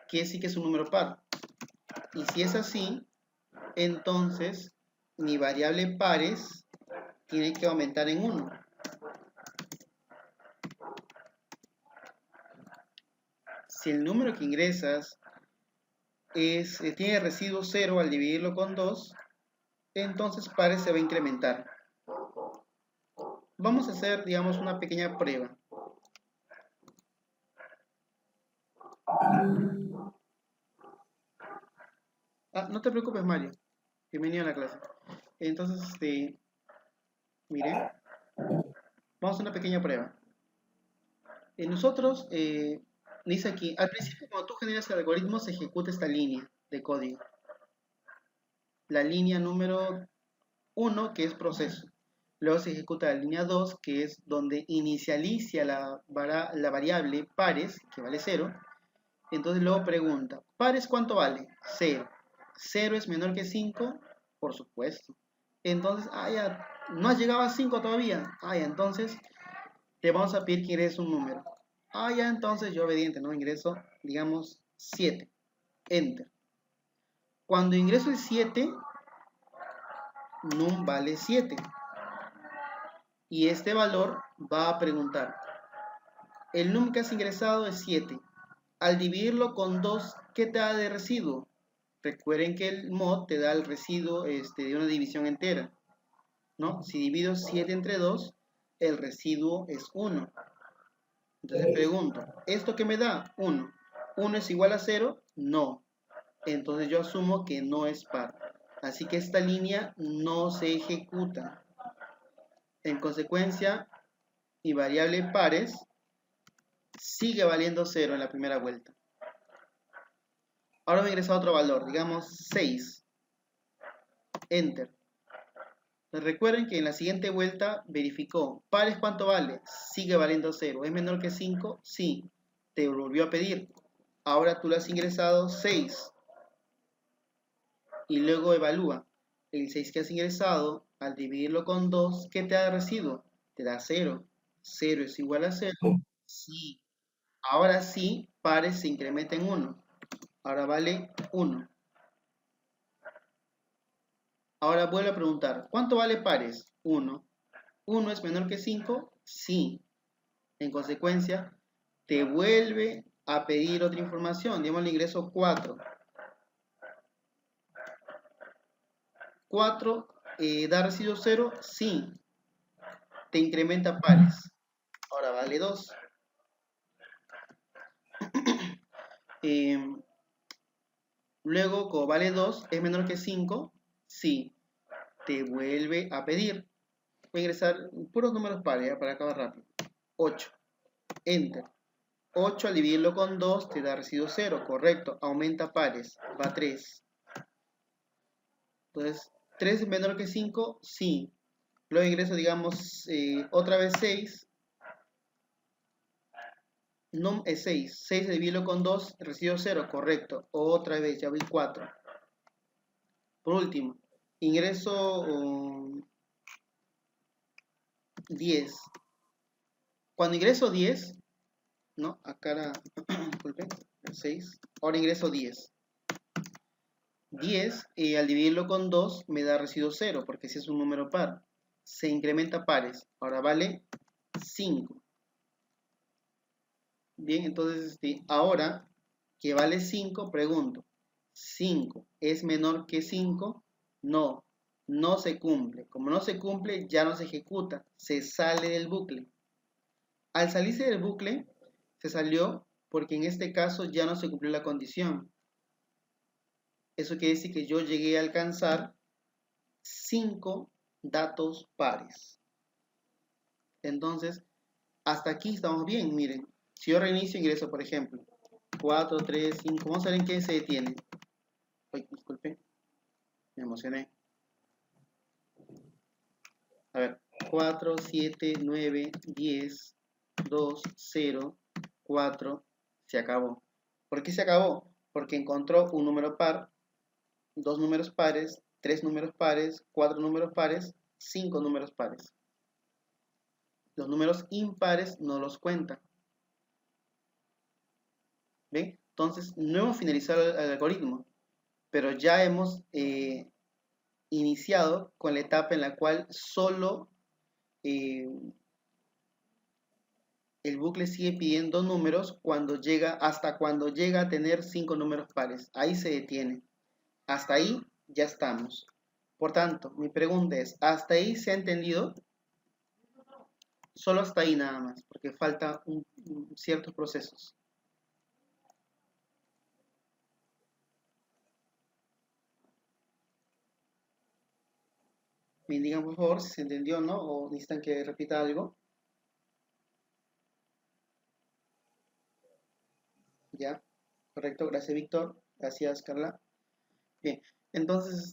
que sí que es un número par. Y si es así, entonces mi variable pares tiene que aumentar en 1. Si el número que ingresas tiene residuo 0 al dividirlo con 2, entonces pares se va a incrementar. Vamos a hacer, digamos, una pequeña prueba. No te preocupes, Mario. Bienvenido a la clase. Entonces, mire, vamos a hacer una pequeña prueba. Nosotros, dice aquí, al principio cuando tú generas el algoritmo se ejecuta esta línea de código. La línea número 1, que es proceso. Luego se ejecuta la línea 2, que es donde inicializa la variable pares, que vale 0. Entonces luego pregunta, ¿pares cuánto vale? 0. ¿0 es menor que 5? Por supuesto. Entonces, ya, no has llegado a 5 todavía. Ya, entonces te vamos a pedir que ingreses un número. Ya, entonces yo obediente, ¿no? Ingreso, digamos, 7. Enter. Cuando ingreso el 7, num vale 7. Y este valor va a preguntar, el num que has ingresado es 7. Al dividirlo con 2, ¿qué te da de residuo? Recuerden que el mod te da el residuo de una división entera, ¿no? Si divido 7 entre 2, el residuo es 1. Entonces pregunto, ¿esto qué me da? 1. ¿1 es igual a 0? No. Entonces yo asumo que no es par. Así que esta línea no se ejecuta. En consecuencia, mi variable pares sigue valiendo 0 en la primera vuelta. Ahora me ingresa otro valor, digamos 6. Enter. Recuerden que en la siguiente vuelta verificó, pares cuánto vale, sigue valiendo 0, ¿es menor que 5? Sí, te volvió a pedir, ahora tú le has ingresado 6 y luego evalúa, el 6 que has ingresado, al dividirlo con 2, ¿qué te da de residuo? Te da 0, 0 es igual a 0, sí, ahora sí, pares se incrementa en 1, ahora vale 1. Ahora vuelvo a preguntar, ¿cuánto vale pares? 1. ¿1 es menor que 5? Sí. En consecuencia, te vuelve a pedir otra información. Digamos el ingreso 4. 4 da residuo 0, sí. Te incrementa pares. Ahora vale 2. Luego, como vale 2, ¿es menor que 5? Sí. Te vuelve a pedir. Voy a ingresar puros números pares para acabar rápido. 8. Enter. 8 al dividirlo con 2 te da residuo 0, correcto, aumenta pares, va 3. Entonces, 3 es menor que 5, sí. Luego ingreso, digamos, otra vez 6. Num es 6. 6 al dividirlo con 2, residuo 0, correcto. Otra vez, ya voy 4. Por último, ingreso 10. Cuando ingreso 10, ¿no? Acá era, disculpen, 6. Ahora ingreso 10. 10 al dividirlo con 2 me da residuo 0, porque si es un número par. Se incrementa pares. Ahora vale 5. Bien, entonces ahora que vale 5, pregunto, ¿5 es menor que 5? No, no se cumple. Como no se cumple, ya no se ejecuta, se sale del bucle. Al salirse del bucle, se salió porque en este caso ya no se cumplió la condición. Eso quiere decir que yo llegué a alcanzar 5 datos pares. Entonces, hasta aquí estamos bien, miren. Si yo reinicio, ingreso, por ejemplo, 4, 3, 5. Vamos a ver en qué se detiene. Ay, disculpe, me emocioné. A ver, 4, 7, 9, 10, 2, 0, 4. Se acabó. ¿Por qué se acabó? Porque encontró un número par, 2 números pares, 3 números pares, 4 números pares, 5 números pares. Los números impares no los cuenta. ¿Ven? Entonces, no hemos finalizado el algoritmo, pero ya hemos iniciado con la etapa en la cual solo el bucle sigue pidiendo números hasta cuando llega a tener 5 números pares. Ahí se detiene. Hasta ahí ya estamos. Por tanto, mi pregunta es, ¿hasta ahí se ha entendido? Solo hasta ahí nada más, porque faltan ciertos procesos. Me indican por favor si se entendió o no, o necesitan que repita algo. Ya, correcto, gracias Víctor, gracias Carla. Bien, entonces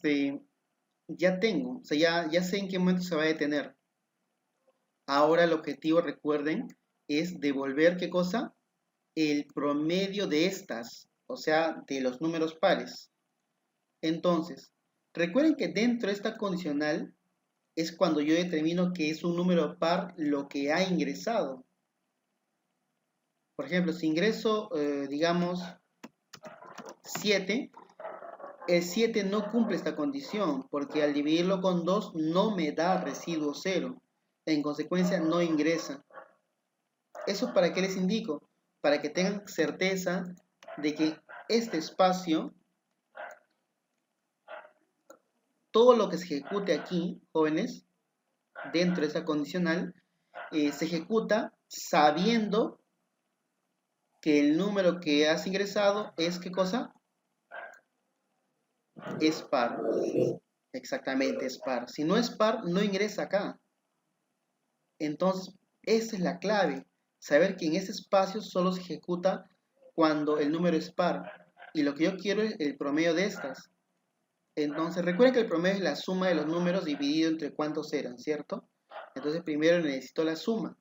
ya tengo, o sea, ya sé en qué momento se va a detener. Ahora el objetivo, recuerden, es devolver, ¿qué cosa? El promedio de estas, o sea, de los números pares. Entonces, recuerden que dentro de esta condicional es cuando yo determino que es un número par lo que ha ingresado. Por ejemplo, si ingreso, digamos, 7, el 7 no cumple esta condición porque al dividirlo con 2 no me da residuo 0. En consecuencia, no ingresa. ¿Eso para qué les indico? Para que tengan certeza de que este espacio, todo lo que se ejecute aquí, jóvenes, dentro de esa condicional, se ejecuta sabiendo que el número que has ingresado es, ¿qué cosa? Es par. Exactamente, es par. Si no es par, no ingresa acá. Entonces, esa es la clave. Saber que en ese espacio solo se ejecuta cuando el número es par. Y lo que yo quiero es el promedio de estas. Entonces, recuerden que el promedio es la suma de los números dividido entre cuántos eran, ¿cierto? Entonces, primero necesito la suma.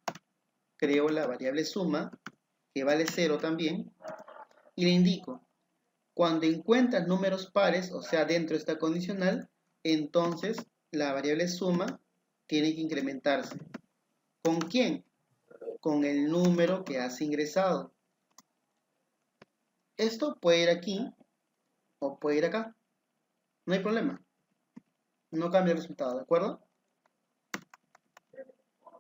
Creo la variable suma, que vale 0 también, y le indico, cuando encuentras números pares, o sea, dentro de esta condicional, entonces la variable suma tiene que incrementarse. ¿Con quién? Con el número que has ingresado. Esto puede ir aquí o puede ir acá. No hay problema. No cambia el resultado, ¿de acuerdo?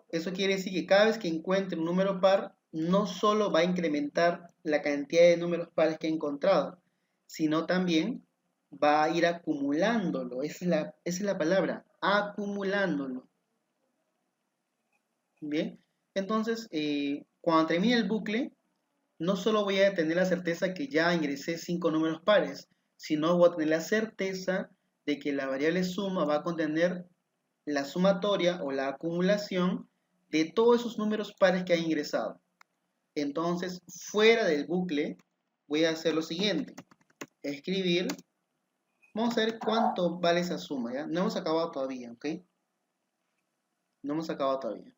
Eso quiere decir que cada vez que encuentre un número par, no solo va a incrementar la cantidad de números pares que ha encontrado, sino también va a ir acumulándolo. Esa es la palabra, acumulándolo. Bien, entonces, cuando termine el bucle, no solo voy a tener la certeza que ya ingresé 5 números pares, sino voy a tener la certeza de que la variable suma va a contener la sumatoria o la acumulación de todos esos números pares que ha ingresado. Entonces, fuera del bucle, voy a hacer lo siguiente. Escribir. Vamos a ver cuánto vale esa suma, ¿ya? No hemos acabado todavía, ¿ok? No hemos acabado todavía.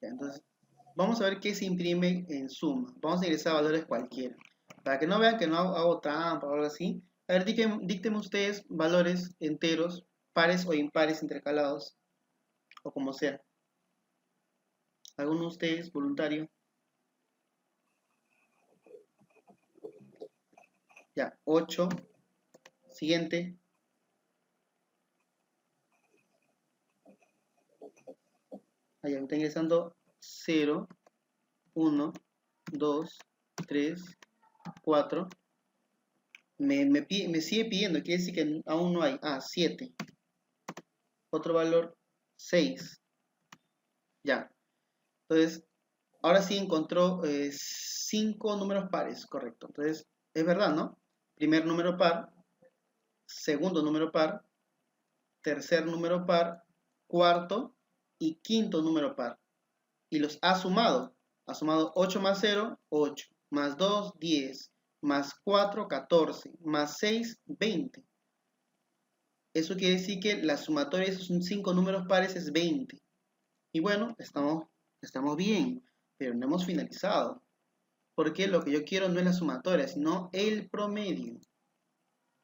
Ya, entonces, vamos a ver qué se imprime en suma. Vamos a ingresar valores cualquiera. Para que no vean que no hago trampa o algo así. A ver, díctenme ustedes valores enteros, pares o impares intercalados, o como sea. ¿Alguno de ustedes voluntario? Ya, 8. Siguiente. Allá me está ingresando 0, 1, 2, 3, 4. Me sigue pidiendo, quiere decir que aún no hay. 7. otro valor 6. Ya. Entonces, ahora sí encontró 5 números pares, correcto. Entonces, es verdad, ¿no? Primer número par, segundo número par, tercer número par, cuarto y quinto número par. Y los ha sumado. Ha sumado 8 más 0, 8. Más 2, 10. Más 4, 14. Más 6, 20. Eso quiere decir que la sumatoria de esos 5 números pares es 20. Y bueno, estamos bien, pero no hemos finalizado. Porque lo que yo quiero no es la sumatoria, sino el promedio.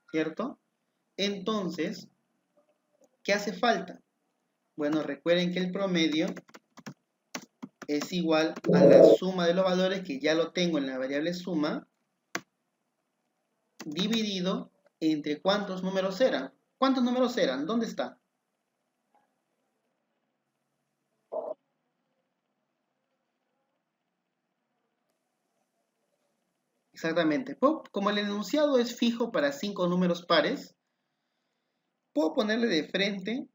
¿Cierto? Entonces, ¿qué hace falta? Bueno, recuerden que el promedio es igual a la suma de los valores, que ya lo tengo en la variable suma, dividido entre cuántos números eran. ¿Cuántos números eran? ¿Dónde está? Exactamente. Como el enunciado es fijo para 5 números pares, puedo ponerle de frente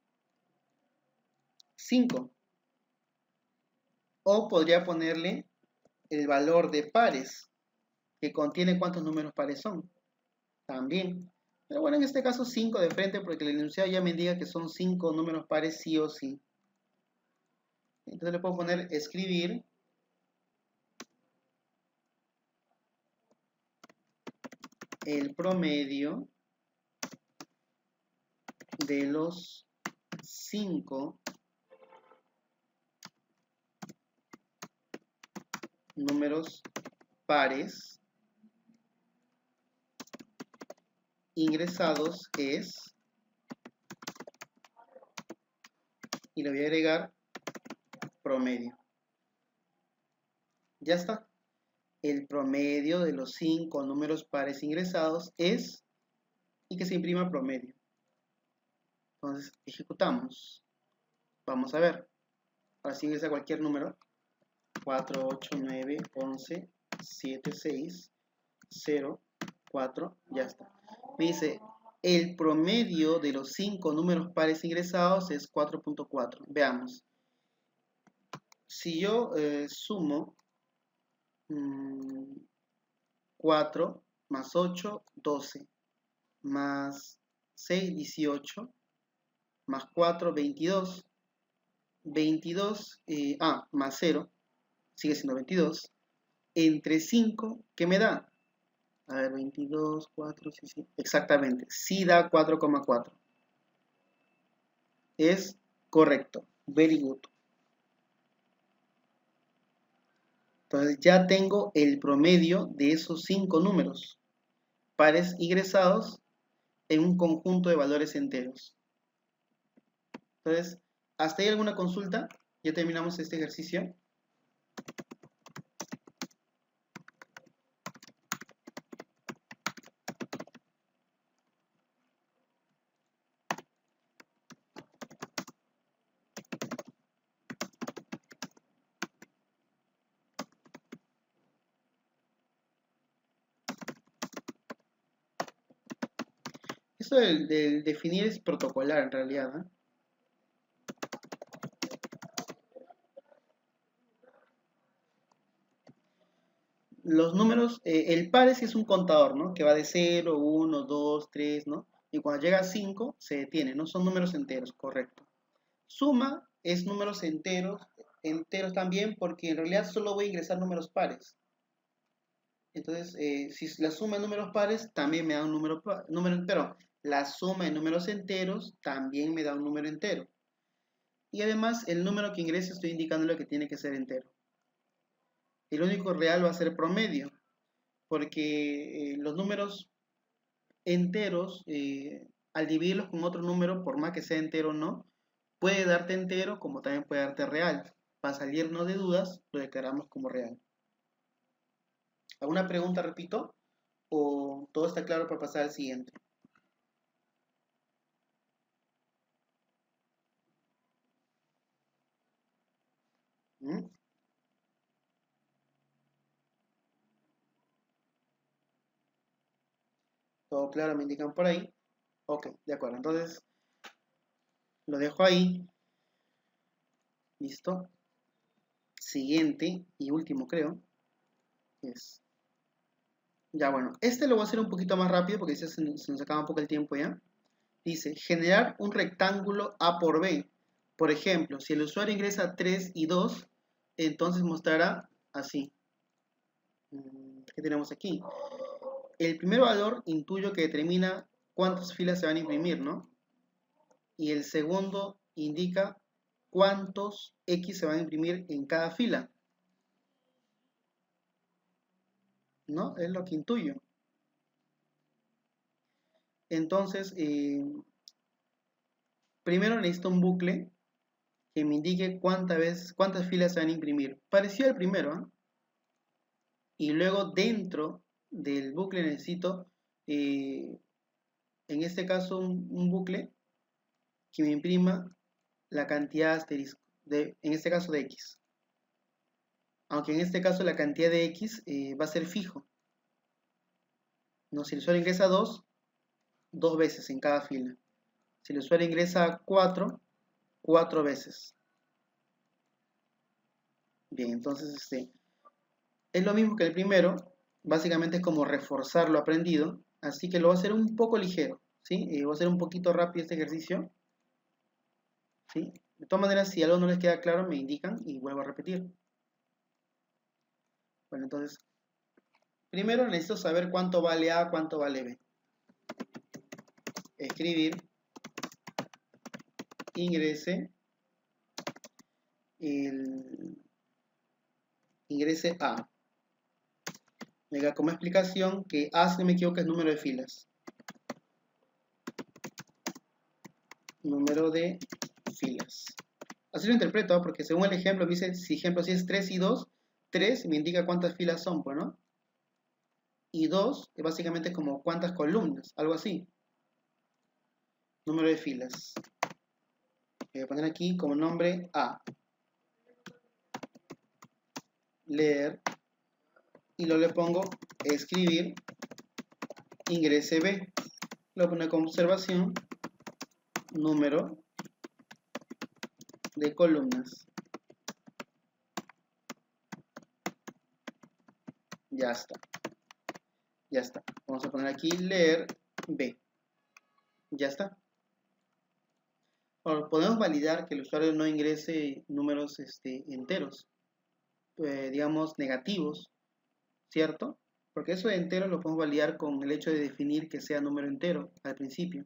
5. O podría ponerle el valor de pares, que contiene cuántos números pares son. También. Pero bueno, en este caso 5 de frente, porque el enunciado ya me indica que son 5 números pares sí o sí. Entonces le puedo poner escribir el promedio de los 5 números pares ingresados es, y le voy a agregar promedio. Ya está. El promedio de los 5 números pares ingresados es, y que se imprima promedio. Entonces ejecutamos. Vamos a ver. Ahora sí ingresa cualquier número. 4, 8, 9, 11, 7, 6, 0, 4, ya está. Me dice, el promedio de los 5 números pares ingresados es 4.4. Veamos. Si yo sumo 4 más 8, 12, más 6, 18, más 4, 22, 22, más 0, sigue siendo 22, entre 5, ¿qué me da? A ver, 22, 4, sí, sí, exactamente, sí da 4,4. Es correcto, very good. Entonces ya tengo el promedio de esos 5 números pares ingresados en un conjunto de valores enteros. Entonces, ¿hasta ahí alguna consulta? Ya terminamos este ejercicio. Esto del definir es protocolar en realidad, ¿eh? Los números, el pares es un contador, ¿no? Que va de 0, 1, 2, 3, ¿no? Y cuando llega a 5 se detiene, ¿no? Son números enteros, correcto. Suma es números enteros, enteros también, porque en realidad solo voy a ingresar números pares. Entonces, si la suma de números pares también me da un número entero. La suma de números enteros también me da un número entero. Y además, el número que ingresa estoy indicándole que tiene que ser entero. El único real va a ser promedio, porque los números enteros, al dividirlos con otro número, por más que sea entero o no, puede darte entero como también puede darte real. Para salirnos de dudas, lo declaramos como real. ¿Alguna pregunta, repito? ¿O todo está claro para pasar al siguiente? ¿Mm? ¿Todo claro? ¿Me indican por ahí? Ok, de acuerdo. Entonces, Lo dejo ahí. Listo. Siguiente y último, creo. Es. Ya, bueno. Este lo voy a hacer un poquito más rápido porque se nos acaba un poco el tiempo ya. Dice, generar un rectángulo A por B. Por ejemplo, si el usuario ingresa 3 y 2, entonces mostrará así. ¿Qué tenemos aquí? El primer valor intuyo que determina cuántas filas se van a imprimir, ¿no? Y el segundo indica cuántos X se van a imprimir en cada fila, ¿no? Es lo que intuyo. Entonces, primero necesito un bucle que me indique cuántas filas se van a imprimir. Pareció el primero, ¿eh? Y luego dentro del bucle necesito, en este caso, un bucle que me imprima la cantidad asterisco, en este caso de X. Aunque en este caso la cantidad de X va a ser fijo. ¿No? Si el usuario ingresa 2, 2 veces en cada fila. Si el usuario ingresa 4, 4 veces. Bien, entonces es lo mismo que el primero. Básicamente es como reforzar lo aprendido. Así que lo voy a hacer un poco ligero. ¿Sí? Voy a hacer un poquito rápido este ejercicio. ¿Sí? De todas maneras, si algo no les queda claro, me indican y vuelvo a repetir. Bueno, entonces, primero necesito saber cuánto vale A, cuánto vale B. Escribir, ingrese A. Venga, como explicación que A, si no me equivoco, es número de filas. Número de filas. Así lo interpreto, ¿no? Porque según el ejemplo me dice, si es 3 y 2, 3 me indica cuántas filas son, pues, ¿no? Y 2 es básicamente como cuántas columnas, algo así. Número de filas. Voy a poner aquí como nombre A. Leer. Y luego le pongo escribir. Ingrese B. Lo pongo como observación. Número de columnas. Ya está. Ya está. Vamos a poner aquí leer B. Ya está. Ahora, podemos validar que el usuario no ingrese números enteros, digamos negativos, ¿cierto? Porque eso de entero lo podemos validar con el hecho de definir que sea número entero al principio.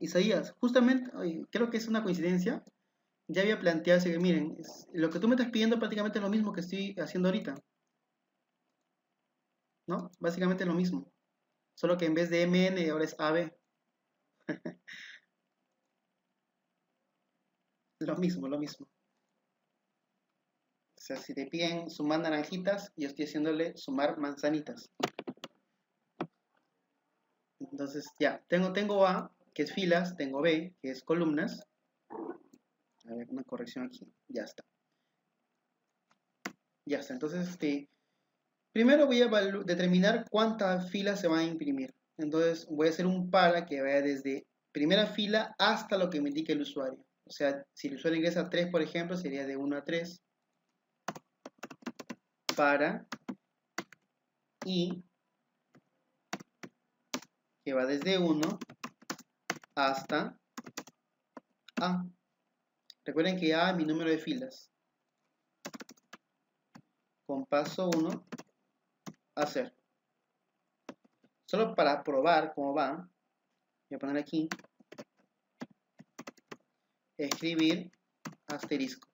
Isaías, justamente, creo que es una coincidencia. Ya había planteado así que miren, lo que tú me estás pidiendo prácticamente es lo mismo que estoy haciendo ahorita, ¿no? Básicamente es lo mismo, solo que en vez de MN ahora es AB. Lo mismo, lo mismo. O sea, si te piden sumar naranjitas, yo estoy haciéndole sumar manzanitas. Entonces, ya, tengo A, que es filas, tengo B, que es columnas. A ver, una corrección aquí, ya está. Ya está, entonces, primero voy a determinar cuántas filas se van a imprimir. Entonces, voy a hacer un para que vaya desde primera fila hasta lo que me indique el usuario. O sea, si el usuario ingresa a 3, por ejemplo, sería de 1 a 3. Para y que va desde 1 hasta A. Recuerden que A es mi número de filas. Con paso 1, hacer. Solo para probar cómo va, voy a poner aquí, escribir asterisco.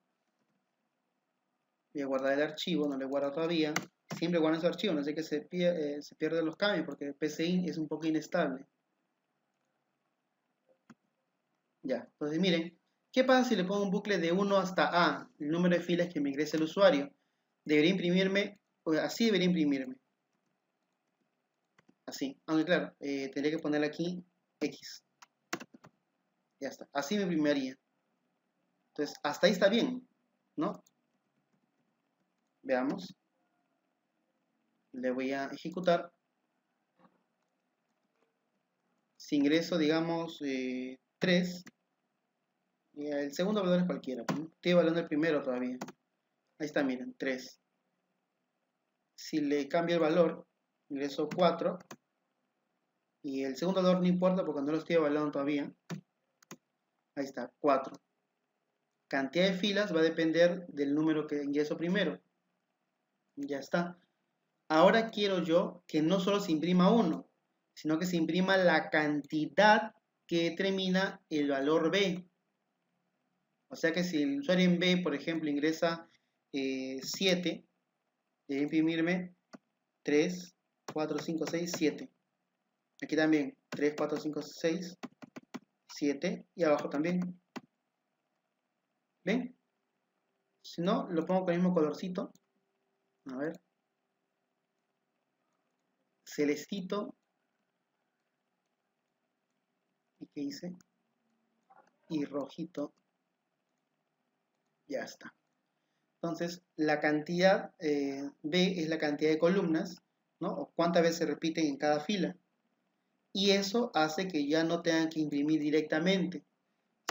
Voy a guardar el archivo, no lo he guardado todavía. Siempre guardo ese archivo, no sé que se pierden los cambios porque el PCI es un poco inestable. Ya, entonces miren, ¿qué pasa si le pongo un bucle de 1 hasta A, el número de filas que me ingrese el usuario? Debería imprimirme, así debería imprimirme. Así, aunque claro, tendría que ponerle aquí X. Ya está, así me imprimiría. Entonces, hasta ahí está bien, ¿no? Veamos. Le voy a ejecutar. Si ingreso, digamos, 3, el segundo valor es cualquiera, ¿no? Estoy evaluando el primero todavía. Ahí está, miren, 3. Si le cambio el valor, ingreso 4. Y el segundo valor no importa porque no lo estoy evaluando todavía. Ahí está, 4. Cantidad de filas va a depender del número que ingreso primero. Ya está. Ahora quiero yo que no solo se imprima 1, sino que se imprima la cantidad que determina el valor B. O sea que si el usuario en B, por ejemplo, ingresa 7, debe imprimirme 3, 4, 5, 6, 7. Aquí también 3, 4, 5, 6, 7 y abajo también. ¿Ven? Si no, lo pongo con el mismo colorcito. A ver. Celestito. ¿Y qué hice? Y rojito. Ya está. Entonces, la cantidad B es la cantidad de columnas, ¿no? O cuántas veces se repiten en cada fila. Y eso hace que ya no tengan que imprimir directamente,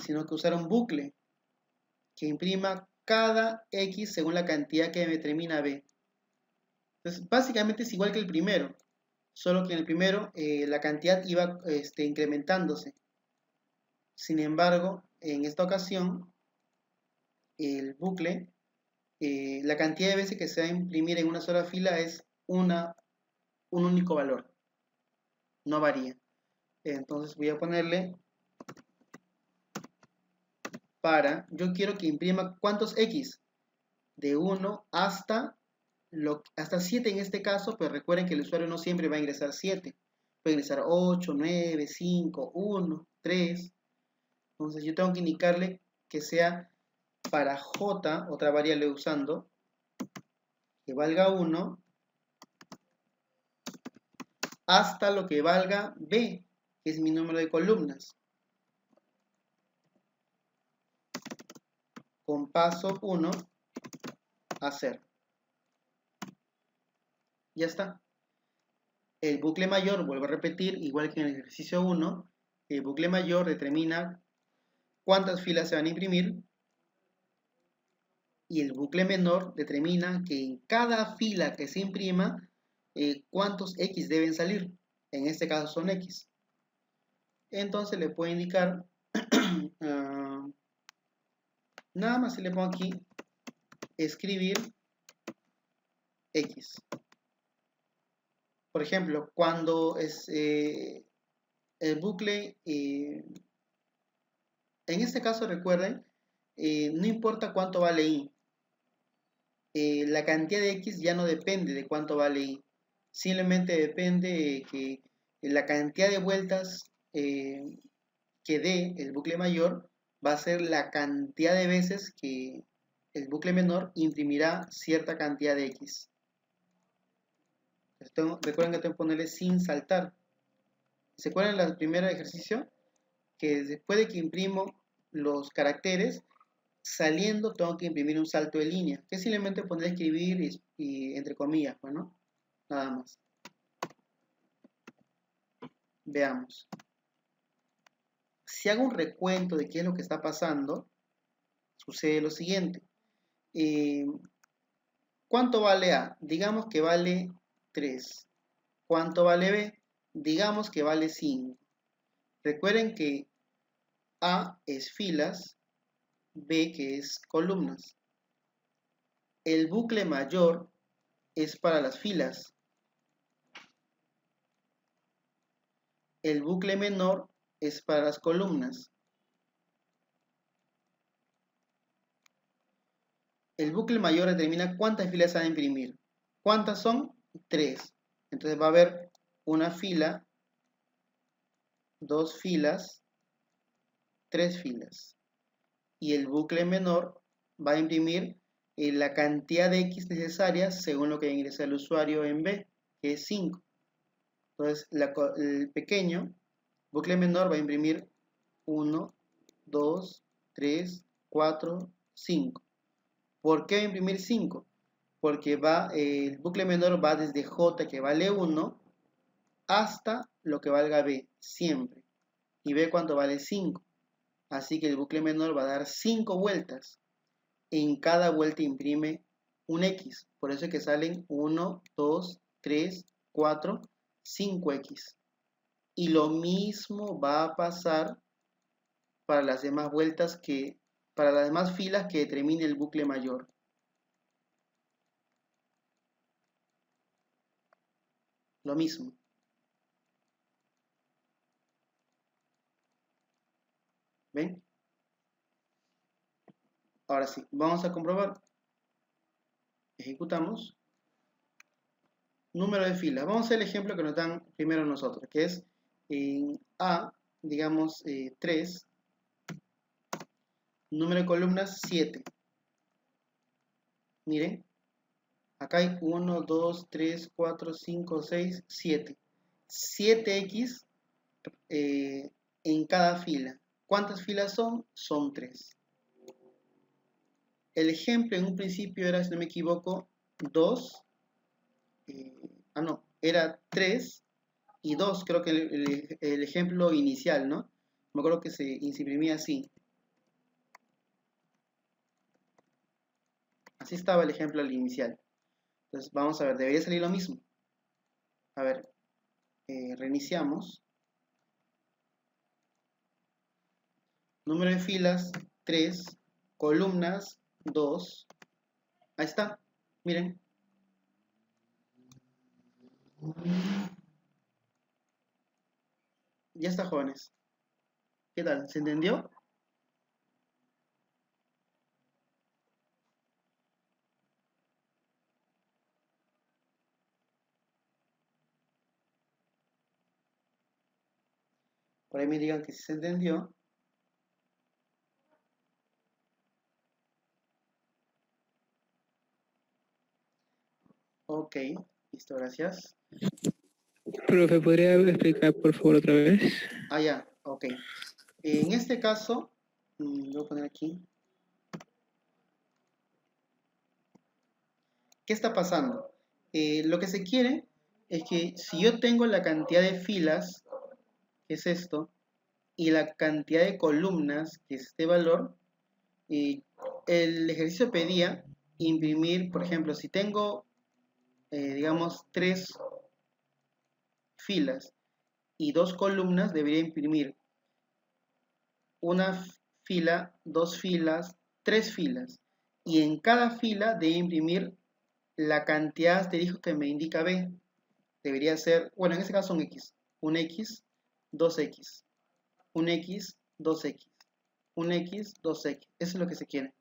sino que usar un bucle que imprima cada X según la cantidad que determina B. Entonces, básicamente es igual que el primero, solo que en el primero la cantidad iba incrementándose. Sin embargo, en esta ocasión, el bucle, la cantidad de veces que se va a imprimir en una sola fila es un único valor, no varía. Entonces voy a ponerle yo quiero que imprima ¿cuántos X? De 1 hasta 7 en este caso, pero recuerden que el usuario no siempre va a ingresar 7. Puede ingresar 8, 9, 5, 1, 3. Entonces yo tengo que indicarle que sea para J, otra variable usando, que valga 1, hasta lo que valga B, que es mi número de columnas. Con paso 1 a 0. Ya está. El bucle mayor, vuelvo a repetir, igual que en el ejercicio 1, el bucle mayor determina cuántas filas se van a imprimir y el bucle menor determina que en cada fila que se imprima, cuántos X deben salir. En este caso son X. Entonces le puedo indicar, nada más si le pongo aquí, escribir X. Por ejemplo, cuando es el bucle, en este caso recuerden, no importa cuánto vale I. La cantidad de X ya no depende de cuánto vale I. Simplemente depende de que la cantidad de vueltas que dé el bucle mayor va a ser la cantidad de veces que el bucle menor imprimirá cierta cantidad de X. Recuerden que tengo que ponerle sin saltar. ¿Se acuerdan del primer ejercicio? Que después de que imprimo los caracteres, saliendo tengo que imprimir un salto de línea, que simplemente pondré escribir y entre comillas, bueno, nada más. Veamos. Si hago un recuento de qué es lo que está pasando, sucede lo siguiente. ¿Cuánto vale A? Digamos que vale 3. ¿Cuánto vale B? Digamos que vale 5. Recuerden que A es filas, B que es columnas. El bucle mayor es para las filas. El bucle menor es para las columnas. El bucle mayor determina cuántas filas se van a imprimir. ¿Cuántas son? 3. Entonces va a haber una fila, 2 filas, 3 filas. Y el bucle menor va a imprimir la cantidad de X necesarias según lo que ingresa el usuario en B, que es 5. Entonces el pequeño bucle menor va a imprimir 1, 2, 3, 4, 5. ¿Por qué va a imprimir 5? porque el bucle menor va desde J, que vale 1, hasta lo que valga B, siempre. Y B cuánto vale 5. Así que el bucle menor va a dar 5 vueltas. En cada vuelta imprime un X. Por eso es que salen 1, 2, 3, 4, 5X. Y lo mismo va a pasar para las demás vueltas para las demás filas que determine el bucle mayor. Lo mismo. ¿Ven? Ahora sí, vamos a comprobar. Ejecutamos. Número de filas. Vamos a hacer el ejemplo que nos dan primero nosotros, que es en A, digamos 3, número de columnas 7. Miren, acá hay 1, 2, 3, 4, 5, 6, 7. 7X en cada fila. ¿Cuántas filas son? Son 3. El ejemplo en un principio era, si no me equivoco, 2. No, era 3 y 2, creo que el ejemplo inicial, ¿no? Me acuerdo que se imprimía así. Así estaba el ejemplo al inicial. Entonces, vamos a ver, debería salir lo mismo. A ver, reiniciamos. Número de filas, 3. Columnas, 2. Ahí está, miren. Ya está, jóvenes. ¿Qué tal? ¿Se entendió? Por ahí me digan que sí se entendió. Ok, listo, gracias. Profe, ¿podría explicar por favor otra vez? Ah, ya, ok. En este caso, voy a poner aquí. ¿Qué está pasando? Lo que se quiere es que si yo tengo la cantidad de filas, que es esto, y la cantidad de columnas, que es este valor, el ejercicio pedía imprimir, por ejemplo, si tengo, digamos, 3 filas y 2 columnas, debería imprimir una fila, 2 filas, 3 filas. Y en cada fila debe imprimir la cantidad de asteriscos que me indica B. Debería ser, bueno, en este caso son X. Un X, 2X. Un X, 2X. Un X, 2X. Eso es lo que se quiere.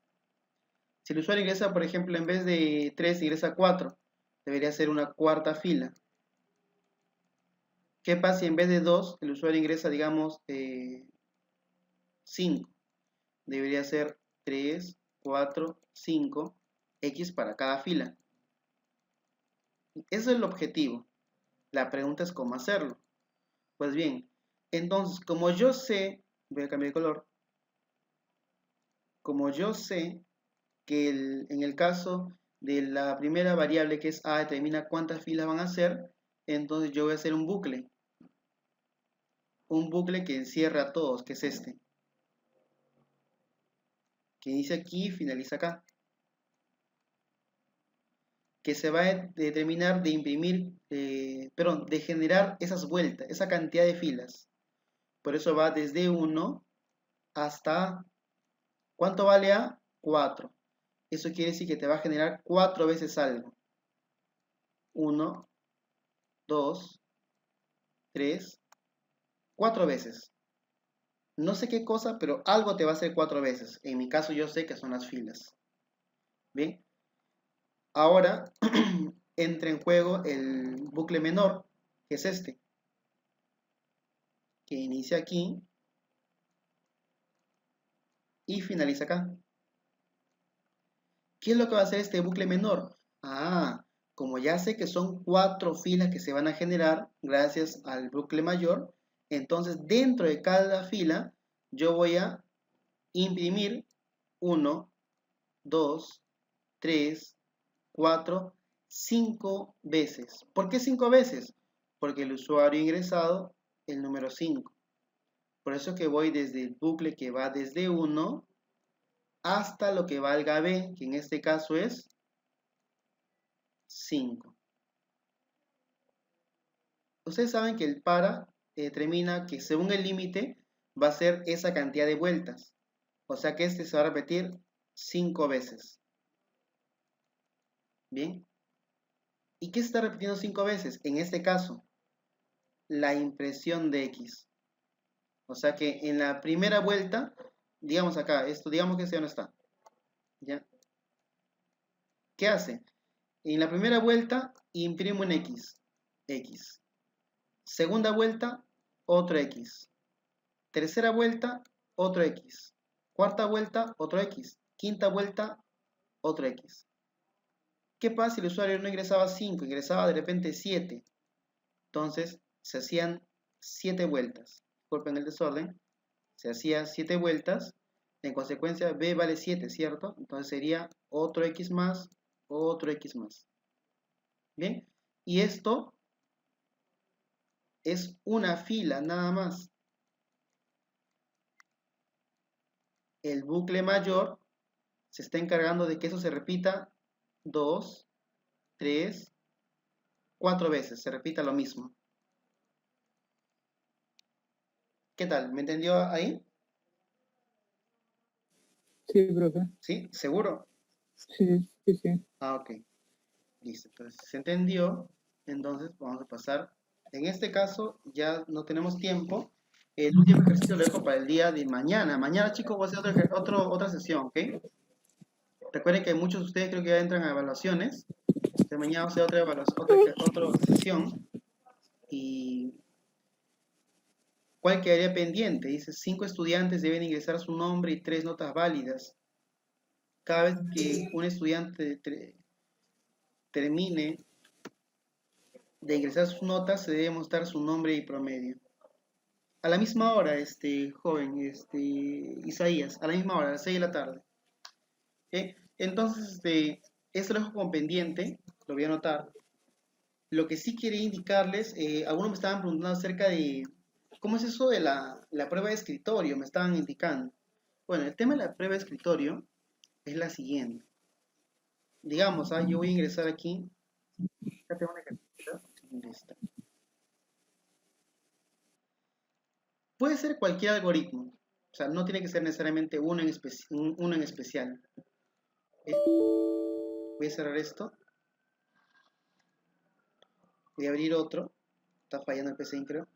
Si el usuario ingresa, por ejemplo, en vez de 3, ingresa 4, debería ser una cuarta fila. ¿Qué pasa si en vez de 2, el usuario ingresa, digamos, 5? Debería ser 3, 4, 5, X para cada fila. Ese es el objetivo. La pregunta es cómo hacerlo. Pues bien, entonces, como yo sé, voy a cambiar de color, como yo sé que en el caso de la primera variable que es A determina cuántas filas van a ser, entonces yo voy a hacer un bucle que encierra a todos, que es este, que inicia aquí y finaliza acá, que se va a determinar de imprimir, perdón, de generar esas vueltas, esa cantidad de filas. Por eso va desde 1 hasta, ¿cuánto vale A? 4. Eso quiere decir que te va a generar 4 veces algo. 1, 2, 3, 4 veces. No sé qué cosa, pero algo te va a hacer 4 veces. En mi caso yo sé que son las filas. Bien. Ahora entra en juego el bucle menor, que es este, que inicia aquí y finaliza acá. ¿Qué es lo que va a hacer este bucle menor? Ah, como ya sé que son 4 filas que se van a generar gracias al bucle mayor, entonces dentro de cada fila yo voy a imprimir 1, 2, 3, 4, 5 veces. ¿Por qué 5 veces? Porque el usuario ha ingresado el número 5. Por eso que voy desde el bucle que va desde 1 hasta lo que valga b, que en este caso es 5. Ustedes saben que el para determina que según el límite va a ser esa cantidad de vueltas. O sea que este se va a repetir 5 veces. Bien. ¿Y qué se está repitiendo 5 veces? En este caso, la impresión de X. O sea que en la primera vuelta, digamos acá, esto digamos que ya no está. ¿Ya? ¿Qué hace? En la primera vuelta imprimo un X. X. Segunda vuelta, otro X. Tercera vuelta, otro X. Cuarta vuelta, otro X. Quinta vuelta, otro X. ¿Qué pasa si el usuario no ingresaba 5, ingresaba de repente 7? Entonces se hacían 7 vueltas. Disculpen el desorden. Se hacía 7 vueltas. En consecuencia, B vale 7, ¿cierto? Entonces sería otro X más, otro X más. Bien. Y esto es una fila nada más. El bucle mayor se está encargando de que eso se repita 2, 3, 4 veces. Se repita lo mismo. ¿Qué tal? ¿Me entendió ahí? Sí, profe. ¿Sí? ¿Seguro? Sí, sí, sí. Ah, ok. Listo. Entonces, se entendió. Entonces, vamos a pasar. En este caso, ya no tenemos tiempo. El último ejercicio lo dejo para el día de mañana. Mañana, chicos, voy a hacer otra sesión, ¿ok? Recuerden que muchos de ustedes creo que ya entran a evaluaciones. Entonces, mañana vamos a hacer otra sesión. Y ¿cuál quedaría pendiente? Dice, 5 estudiantes deben ingresar su nombre y 3 notas válidas. Cada vez que un estudiante termine de ingresar sus notas, se debe mostrar su nombre y promedio. A la misma hora, joven, Isaías, a la misma hora, a las 6 de la tarde. ¿Ok? Entonces, esto lo dejo como pendiente, lo voy a anotar. Lo que sí quería indicarles, algunos me estaban preguntando acerca de cómo es eso de la prueba de escritorio, me estaban indicando. Bueno, el tema de la prueba de escritorio es la siguiente. Digamos, yo voy a ingresar aquí. Acá tengo una carpeta. ¿Dónde está? Puede ser cualquier algoritmo. O sea, no tiene que ser necesariamente uno en especial. Voy a cerrar esto. Voy a abrir otro. Está fallando el PC, creo.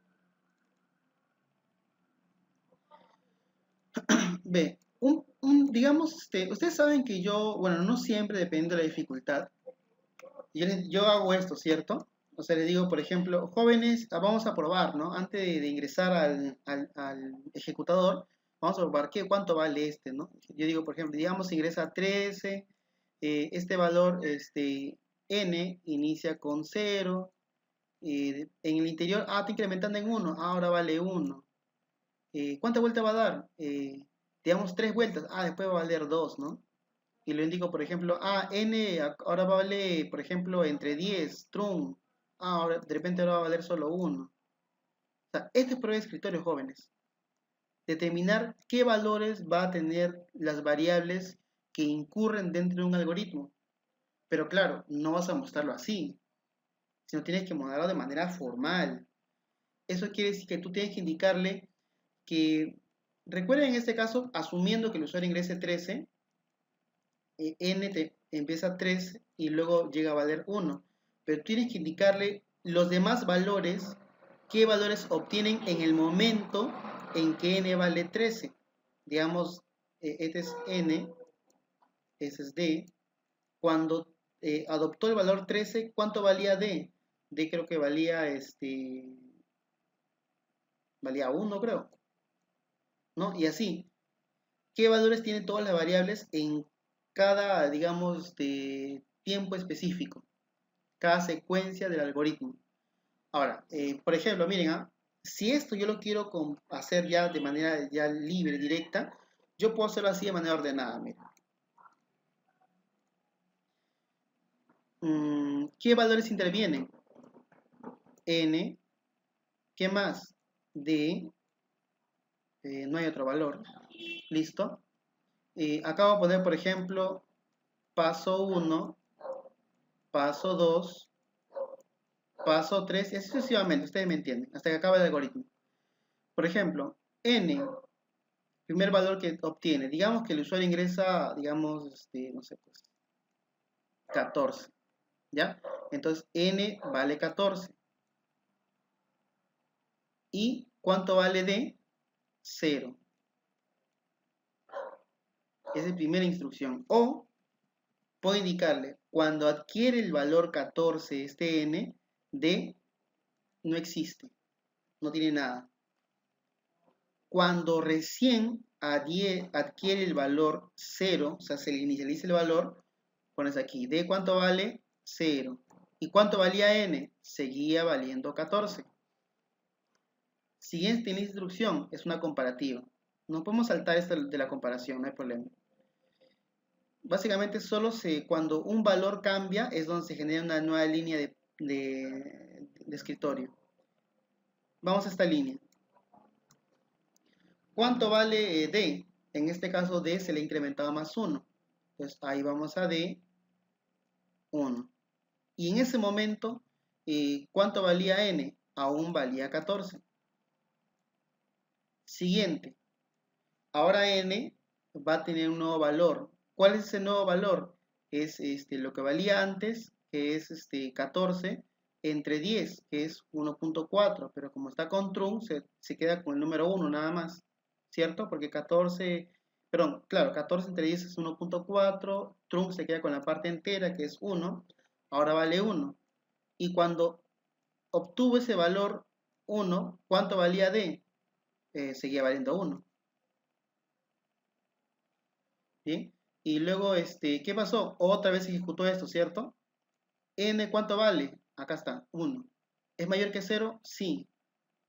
Ve, digamos, ustedes saben que yo, bueno, no siempre depende de la dificultad. Yo hago esto, ¿cierto? O sea, les digo, por ejemplo, jóvenes, vamos a probar, ¿no? Antes de ingresar al ejecutador, vamos a probar cuánto vale ¿no? Yo digo, por ejemplo, digamos, ingresa 13, este valor, n, inicia con 0, en el interior, está incrementando en 1, ahora vale 1. ¿Cuánta vuelta va a dar? Digamos 3 vueltas, después va a valer 2, ¿no? Y lo indico, por ejemplo, n ahora vale, por ejemplo, entre 10, trun, ahora de repente ahora va a valer solo 1. O sea, este es prueba de escritorio, jóvenes. Determinar qué valores va a tener las variables que incurren dentro de un algoritmo. Pero claro, no vas a mostrarlo así, sino tienes que mostrarlo de manera formal. Eso quiere decir que tú tienes que indicarle que, recuerden en este caso, asumiendo que el usuario ingrese 13, n empieza 3 y luego llega a valer 1. Pero tienes que indicarle los demás valores, qué valores obtienen en el momento en que n vale 13. Digamos, este es n, este es d. Cuando adoptó el valor 13, ¿cuánto valía d? D creo que valía, valía 1, creo. ¿No? Y así. ¿Qué valores tienen todas las variables en cada, digamos, tiempo específico? Cada secuencia del algoritmo. Ahora, por ejemplo, miren, si esto yo lo quiero hacer ya de manera ya libre, directa, yo puedo hacerlo así de manera ordenada, miren. ¿Qué valores intervienen? N, ¿qué más? D, no hay otro valor, ¿listo? Acá voy a poner, por ejemplo, paso 1, paso 2, paso 3, y así sucesivamente, ustedes me entienden, hasta que acabe el algoritmo. Por ejemplo, N, primer valor que obtiene, digamos que el usuario ingresa, digamos, no sé, pues, 14, ¿ya? Entonces, N vale 14. ¿Y cuánto vale D? 0. Esa es la primera instrucción. O puedo indicarle, cuando adquiere el valor 14, este N, D no existe, no tiene nada. Cuando recién adquiere el valor 0, o sea, se le inicializa el valor, pones aquí, D cuánto vale? 0. ¿Y cuánto valía N? Seguía valiendo 14. Siguiente instrucción es una comparativa. No podemos saltar esta de la comparación, no hay problema. Básicamente cuando un valor cambia es donde se genera una nueva línea de escritorio. Vamos a esta línea. ¿Cuánto vale D? En este caso D se le ha incrementado más 1. Entonces ahí vamos a D, 1. Y en ese momento, ¿cuánto valía N? Aún valía 14. Siguiente. Ahora N va a tener un nuevo valor. ¿Cuál es ese nuevo valor? Es lo que valía antes, que es 14, entre 10, que es 1.4, pero como está con trunc, se queda con el número 1 nada más, ¿cierto? Porque 14 entre 10 es 1.4, trunc se queda con la parte entera, que es 1, ahora vale 1. Y cuando obtuvo ese valor 1, ¿cuánto valía D? Seguía valiendo 1. ¿Bien? Y luego, ¿qué pasó? Otra vez ejecutó esto, ¿cierto? N, ¿cuánto vale? Acá está, 1. ¿Es mayor que 0? Sí.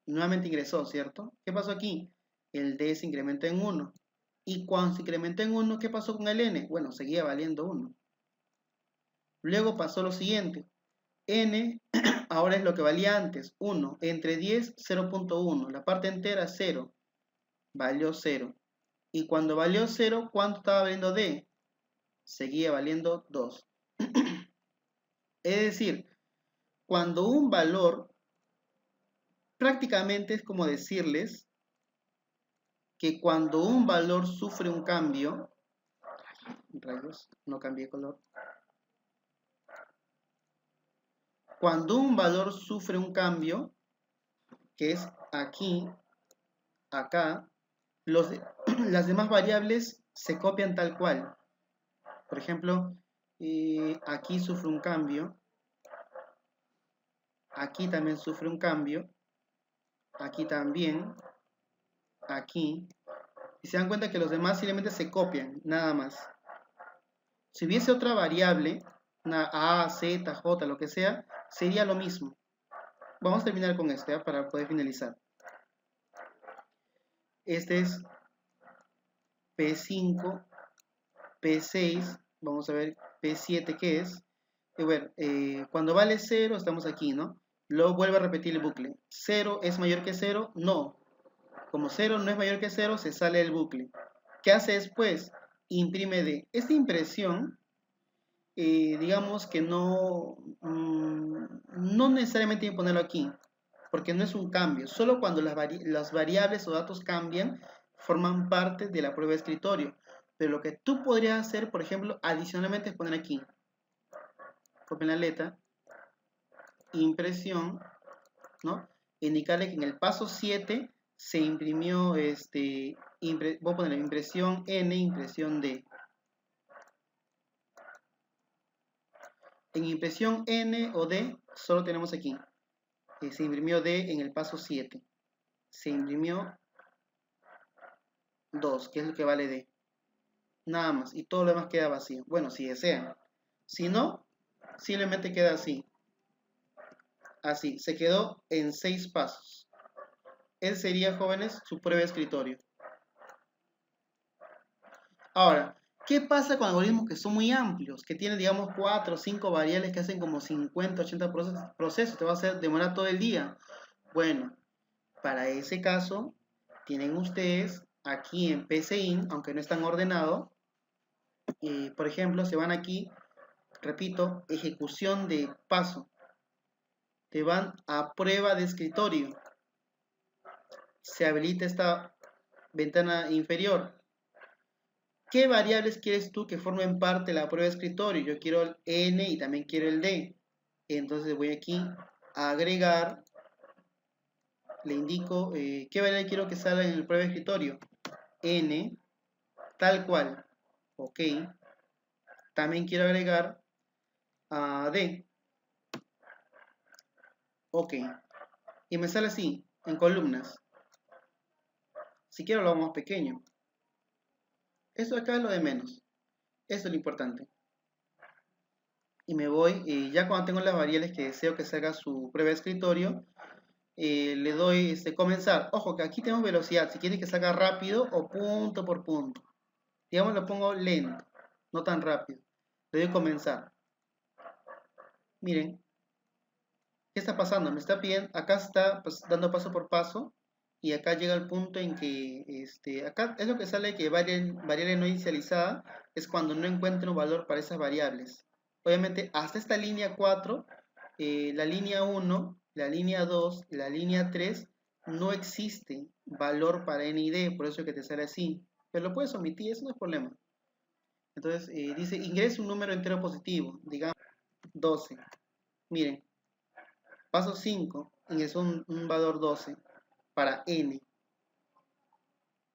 Nuevamente ingresó, ¿cierto? ¿Qué pasó aquí? El D se incrementó en 1. Y cuando se incrementó en 1, ¿qué pasó con el N? Bueno, seguía valiendo 1. Luego pasó lo siguiente. N ahora es lo que valía antes, 1. Entre 10, 0.1. La parte entera, 0. Valió 0. Y cuando valió 0, ¿cuánto estaba valiendo D? Seguía valiendo 2. Es decir, cuando un valor, prácticamente es como decirles que cuando un valor sufre un cambio, rayos, no cambié color. Cuando un valor sufre un cambio, que es aquí, acá, las demás variables se copian tal cual. Por ejemplo, aquí sufre un cambio, aquí también sufre un cambio, aquí también, aquí. Y se dan cuenta que los demás simplemente se copian, nada más. Si hubiese otra variable, una A, Z, J, lo que sea, sería lo mismo. Vamos a terminar con este, ¿eh? Para poder finalizar. Este es P5, P6, vamos a ver P7 qué es. Y bueno, cuando vale 0 estamos aquí, ¿no? Luego vuelve a repetir el bucle. ¿0 es mayor que 0? No. Como 0 no es mayor que 0, se sale del bucle. ¿Qué hace después? Imprime D. Esta impresión, digamos que no necesariamente hay que ponerlo aquí, porque no es un cambio. Solo cuando las variables o datos cambian, forman parte de la prueba de escritorio. Pero lo que tú podrías hacer, por ejemplo, adicionalmente es poner aquí, copiar la letra, impresión, ¿no? Indicarle que en el paso 7 se imprimió, voy a poner impresión N, impresión D. En impresión N o D, solo tenemos aquí. Se imprimió D en el paso 7. Se imprimió 2, que es lo que vale D. Nada más. Y todo lo demás queda vacío. Bueno, si desean. Si no, simplemente queda así. Así. Se quedó en 6 pasos. Ese sería, jóvenes, su prueba de escritorio. Ahora, ¿Qué pasa con algoritmos que son muy amplios? Que tienen, digamos, 4 o 5 variables que hacen como 50, 80 procesos. Te va a hacer demorar todo el día. Bueno, para ese caso, tienen ustedes aquí en PCIN, aunque no están ordenados, por ejemplo, se van aquí, repito, ejecución de paso. Te van a prueba de escritorio. Se habilita esta ventana inferior. ¿Qué variables quieres tú que formen parte de la prueba de escritorio? Yo quiero el N y también quiero el D. Entonces voy aquí a agregar, le indico qué variable quiero que salga en el prueba de escritorio. N, tal cual. Ok. También quiero agregar a D. Ok. Y me sale así, en columnas. Si quiero lo hago más pequeño. Eso acá es lo de menos. Eso es lo importante. Y me voy, ya cuando tengo las variables que deseo que salga su prueba de escritorio, le doy comenzar. Ojo que aquí tenemos velocidad, si quiere que salga rápido o punto por punto. Digamos lo pongo lento, no tan rápido. Le doy comenzar. Miren, ¿qué está pasando? Me está pidiendo, acá está pues, dando paso por paso y acá llega el punto en que, acá es lo que sale que variable no inicializada es cuando no encuentro un valor para esas variables. Obviamente hasta esta línea 4, la línea 1, la línea 2 y la línea 3 no existe valor para n y d, por eso es que te sale así. Pero lo puedes omitir, eso no es problema. Entonces dice ingresa un número entero positivo, digamos 12. Miren, paso 5, ingresó un valor 12 para n.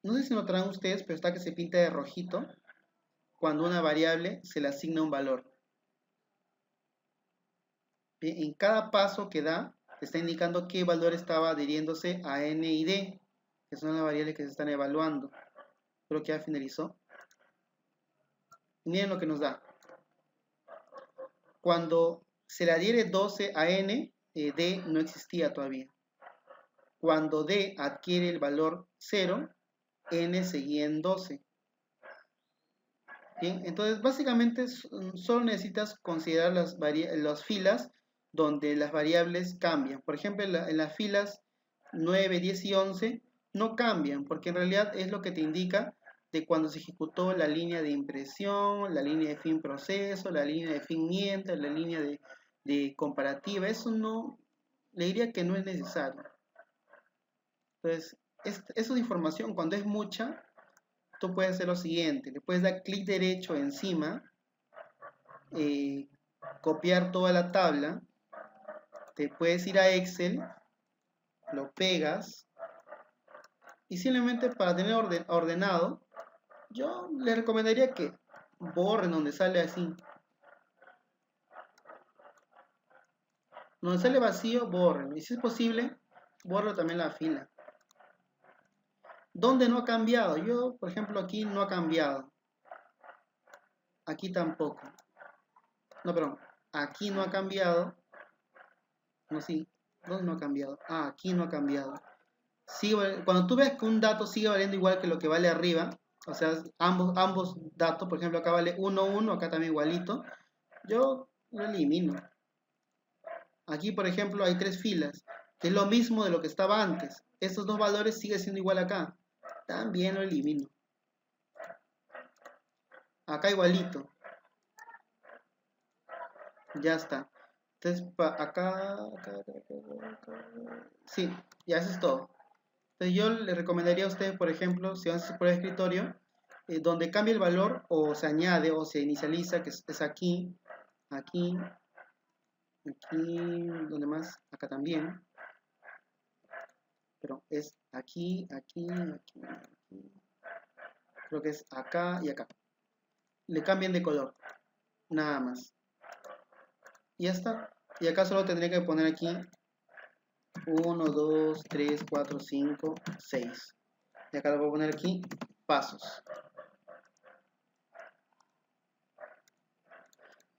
No sé si notarán ustedes, pero está que se pinta de rojito cuando una variable se le asigna un valor. Bien, en cada paso que da, está indicando qué valor estaba adhiriéndose a n y d, que son las variables que se están evaluando. Creo que ya finalizó. Miren lo que nos da. Cuando se le adhiere 12 a n, d no existía todavía. Cuando d adquiere el valor 0, n seguía en 12. Bien, entonces básicamente solo necesitas considerar las filas donde las variables cambian. Por ejemplo, en las filas 9, 10 y 11 no cambian, porque en realidad es lo que te indica de cuando se ejecutó la línea de impresión, la línea de fin proceso, la línea de fin mientras, la línea de comparativa. Eso no, le diría que no es necesario. Entonces, esa información cuando es mucha, tú puedes hacer lo siguiente, le puedes dar clic derecho encima, copiar toda la tabla, te puedes ir a Excel, lo pegas y simplemente para tener ordenado, yo le recomendaría que borren donde sale así. Donde sale vacío, borren. Y si es posible, borro también la fila. ¿Dónde no ha cambiado? Yo, por ejemplo, aquí no ha cambiado. Aquí tampoco. No, perdón. Aquí no ha cambiado. No, sí. ¿Dónde no ha cambiado? Ah, aquí no ha cambiado. Cuando tú ves que un dato sigue valiendo igual que lo que vale arriba, o sea, ambos datos, por ejemplo, acá vale 1, 1, acá también igualito, yo lo elimino. Aquí, por ejemplo, hay 3 filas, que es lo mismo de lo que estaba antes. Estos dos valores siguen siendo igual acá. También lo elimino. Acá igualito. Ya está. Entonces, acá. Sí, ya eso es todo. Entonces, yo le recomendaría a ustedes, por ejemplo, si van a hacer por el escritorio, donde cambia el valor o se añade o se inicializa, que es aquí, aquí, donde más, acá también. Pero es aquí, aquí, aquí, aquí. Creo que es acá y acá. Le cambian de color. Nada más. Y ya está. Y acá solo tendría que poner aquí 1, 2, 3, 4, 5, 6. Y acá lo voy a poner aquí pasos.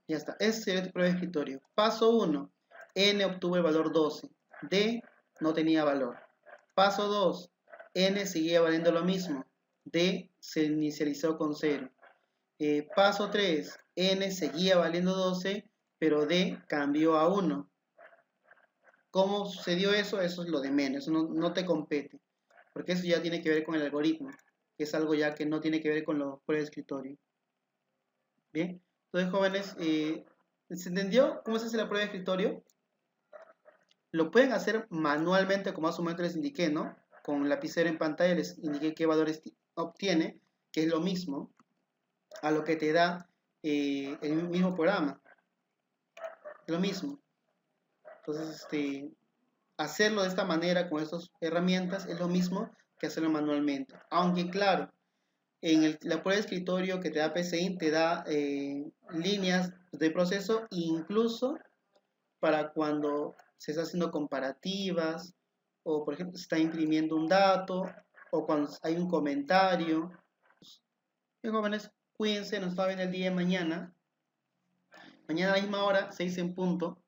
Ya está. Ese sería tu prueba de escritorio. Paso 1. N obtuvo el valor 12. D no tenía valor. Paso 2. N seguía valiendo lo mismo. D se inicializó con 0. Paso 3, n seguía valiendo 12, pero d cambió a 1. ¿Cómo sucedió eso? Eso es lo de menos, eso no te compete, porque eso ya tiene que ver con el algoritmo, que es algo ya que no tiene que ver con los pruebas de escritorio. Bien, entonces jóvenes, ¿se entendió cómo se hace la prueba de escritorio? Lo pueden hacer manualmente, como hace un momento les indiqué, ¿no? Con lapicero en pantalla les indiqué qué valores obtiene, que es lo mismo a lo que te da el mismo programa. Lo mismo. Entonces, hacerlo de esta manera, con estas herramientas, es lo mismo que hacerlo manualmente. Aunque, claro, en la prueba de escritorio que te da PCInt te da líneas de proceso, incluso para cuando se está haciendo comparativas, o por ejemplo se está imprimiendo un dato, o cuando hay un comentario. Bien, jóvenes, cuídense, nos va a ver el día de mañana. Mañana a la misma hora, 6 en punto.